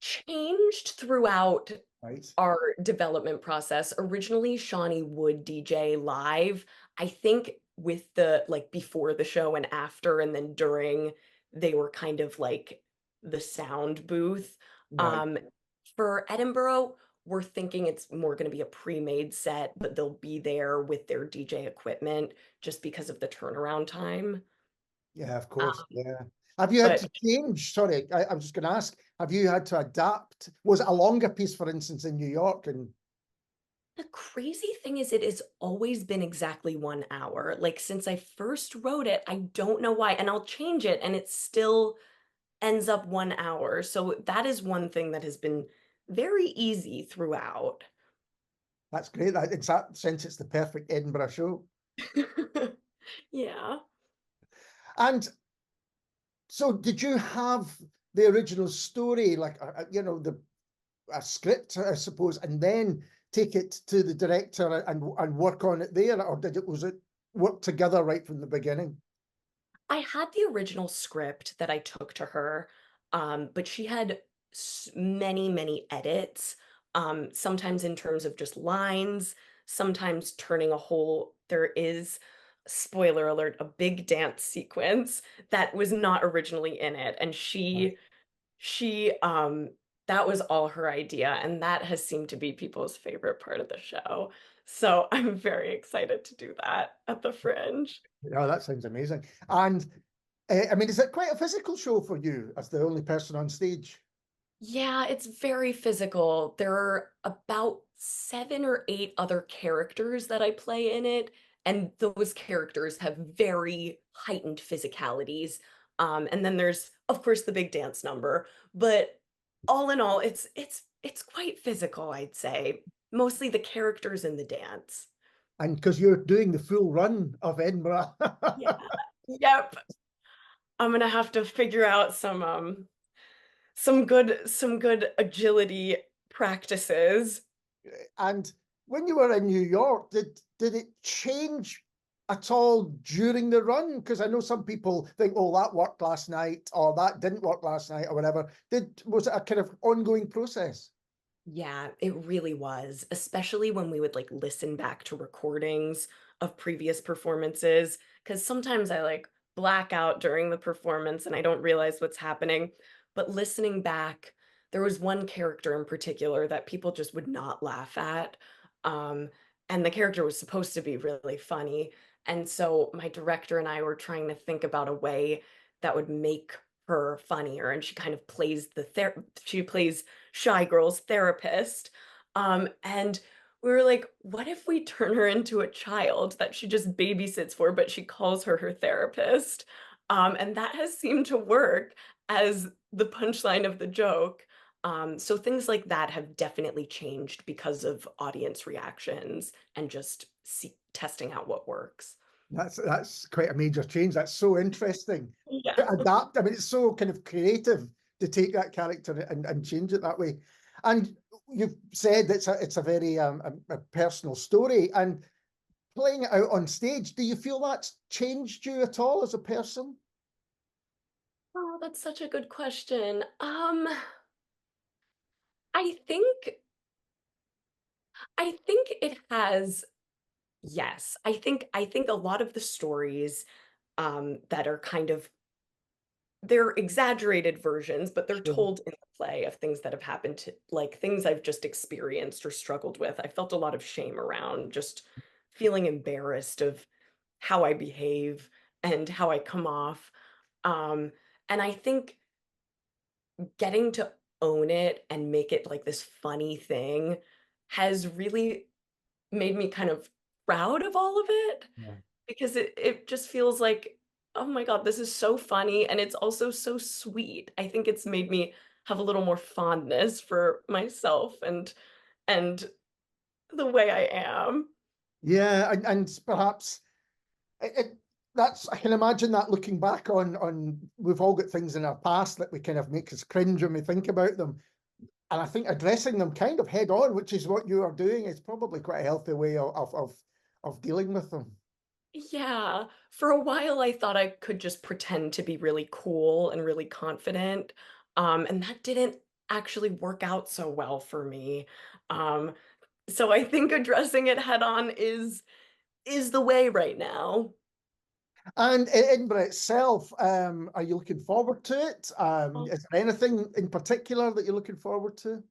changed throughout Right. our development process. Originally, Shawnee would DJ live. I think with the like before the show and after and then during, they were kind of like the sound booth. Right. For Edinburgh, we're thinking it's more going to be a pre-made set, but they'll be there with their DJ equipment just because of the turnaround time. Yeah, of course. Yeah. Have you had to change? Sorry, I was just going to ask, have you had to adapt? Was it a longer piece, for instance, in New York? And the crazy thing is it has always been exactly 1 hour. Like since I first wrote it, I don't know why. And I'll change it and it still ends up 1 hour. So that is one thing that has been very easy throughout. that's great. In that sense, it's the perfect Edinburgh show. Yeah. And so did you have the original story, like, a script, I suppose, and then take it to the director and work on it there? Or was it work together right from the beginning? I had the original script that I took to her, but she had many, many edits, sometimes in terms of just lines, sometimes turning a whole, there is, spoiler alert, a big dance sequence that was not originally in it. And that was all her idea, and that has seemed to be people's favorite part of the show. So I'm very excited to do that at the Fringe. Oh, that sounds amazing. And I mean, is it quite a physical show for you as the only person on stage? Yeah, it's very physical. There are about 7 or 8 other characters that I play in it, and those characters have very heightened physicalities. And then there's, of course, the big dance number. But all in all, it's quite physical, I'd say. Mostly the characters and the dance. And because you're doing the full run of Edinburgh. Yeah. Yep. I'm gonna have to figure out some good agility practices. And when you were in New York, did it change at all during the run? Because I know some people think, oh, that worked last night, or that didn't work last night, or whatever. Was it a kind of ongoing process? Yeah, it really was, especially when we would like listen back to recordings of previous performances, because sometimes I like black out during the performance and I don't realize what's happening. But listening back, there was one character in particular that people just would not laugh at. Um, and the character was supposed to be really funny. And so my director and I were trying to think about a way that would make her funnier. And she kind of plays she plays Shy Girl's therapist. And we were like, what if we turn her into a child that she just babysits for, but she calls her therapist? And that has seemed to work as the punchline of the joke. So things like that have definitely changed because of audience reactions and just testing out what works. That's quite a major change. That's so interesting. Yeah. To adapt. I mean, it's so kind of creative to take that character and change it that way. And you've said it's a very a personal story, and playing it out on stage, do you feel that's changed you at all as a person? Oh, that's such a good question. I think it has, yes. I think a lot of the stories that are kind of, they're exaggerated versions, but they're Sure. told in the play of things that have happened to, like things I've just experienced or struggled with. I felt a lot of shame around just feeling embarrassed of how I behave and how I come off. And I think getting to own it and make it like this funny thing has really made me kind of proud of all of it, Yeah. because it just feels like, oh my God, this is so funny, and it's also so sweet. I think it's made me have a little more fondness for myself and the way I am. Yeah, and perhaps that's, I can imagine that looking back on we've all got things in our past that we kind of make us cringe when we think about them. And I think addressing them kind of head on, which is what you are doing, is probably quite a healthy way of dealing with them. Yeah, for a while I thought I could just pretend to be really cool and really confident, and that didn't actually work out so well for me. Um, so I think addressing it head on is the way right now. And in Edinburgh itself, are you looking forward to it? Oh, Is there anything in particular that you're looking forward to?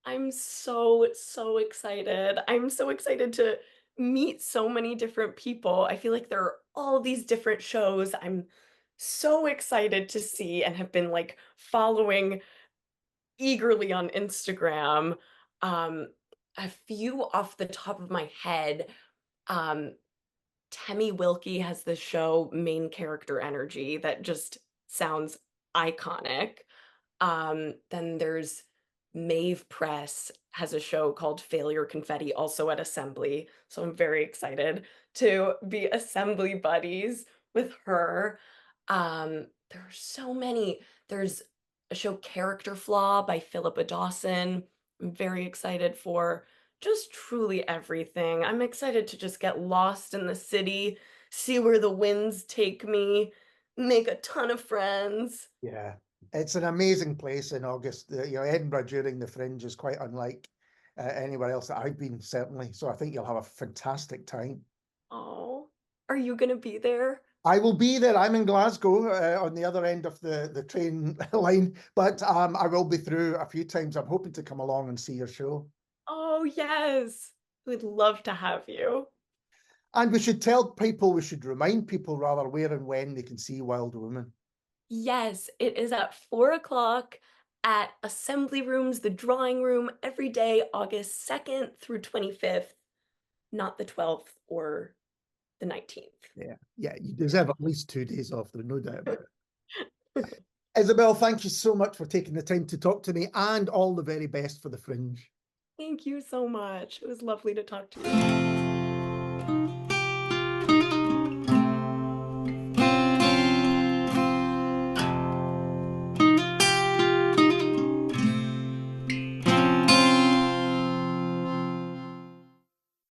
I'm so excited. I'm so excited to meet so many different people. I feel like there are all these different shows I'm so excited to see and have been like following eagerly on Instagram. Um, a few off the top of my head, um, Temmie Wilkie has this show, Main Character Energy, that just sounds iconic. Then there's Maeve Press has a show called Failure Confetti, also at Assembly. So I'm very excited to be Assembly buddies with her. There are so many. There's a show, Character Flaw by Philippa Dawson. I'm very excited for just truly everything. I'm excited to just get lost in the city, see where the winds take me, make a ton of friends. Yeah, it's an amazing place in August. Edinburgh during the Fringe is quite unlike anywhere else that I've been, certainly. So I think you'll have a fantastic time. Oh, are you gonna be there? I will be there. I'm in Glasgow on the other end of the train line, but I will be through a few times. I'm hoping to come along and see your show. Oh, yes. We'd love to have you. And we should remind people rather where and when they can see Wyld Woman. Yes, it is at 4 o'clock at Assembly Rooms, the drawing room, every day, August 2nd through 25th, not the 12th or the 19th. Yeah, you deserve at least 2 days off, there's no doubt about it. Isabel, thank you so much for taking the time to talk to me, and all the very best for the Fringe. Thank you so much. It was lovely to talk to you.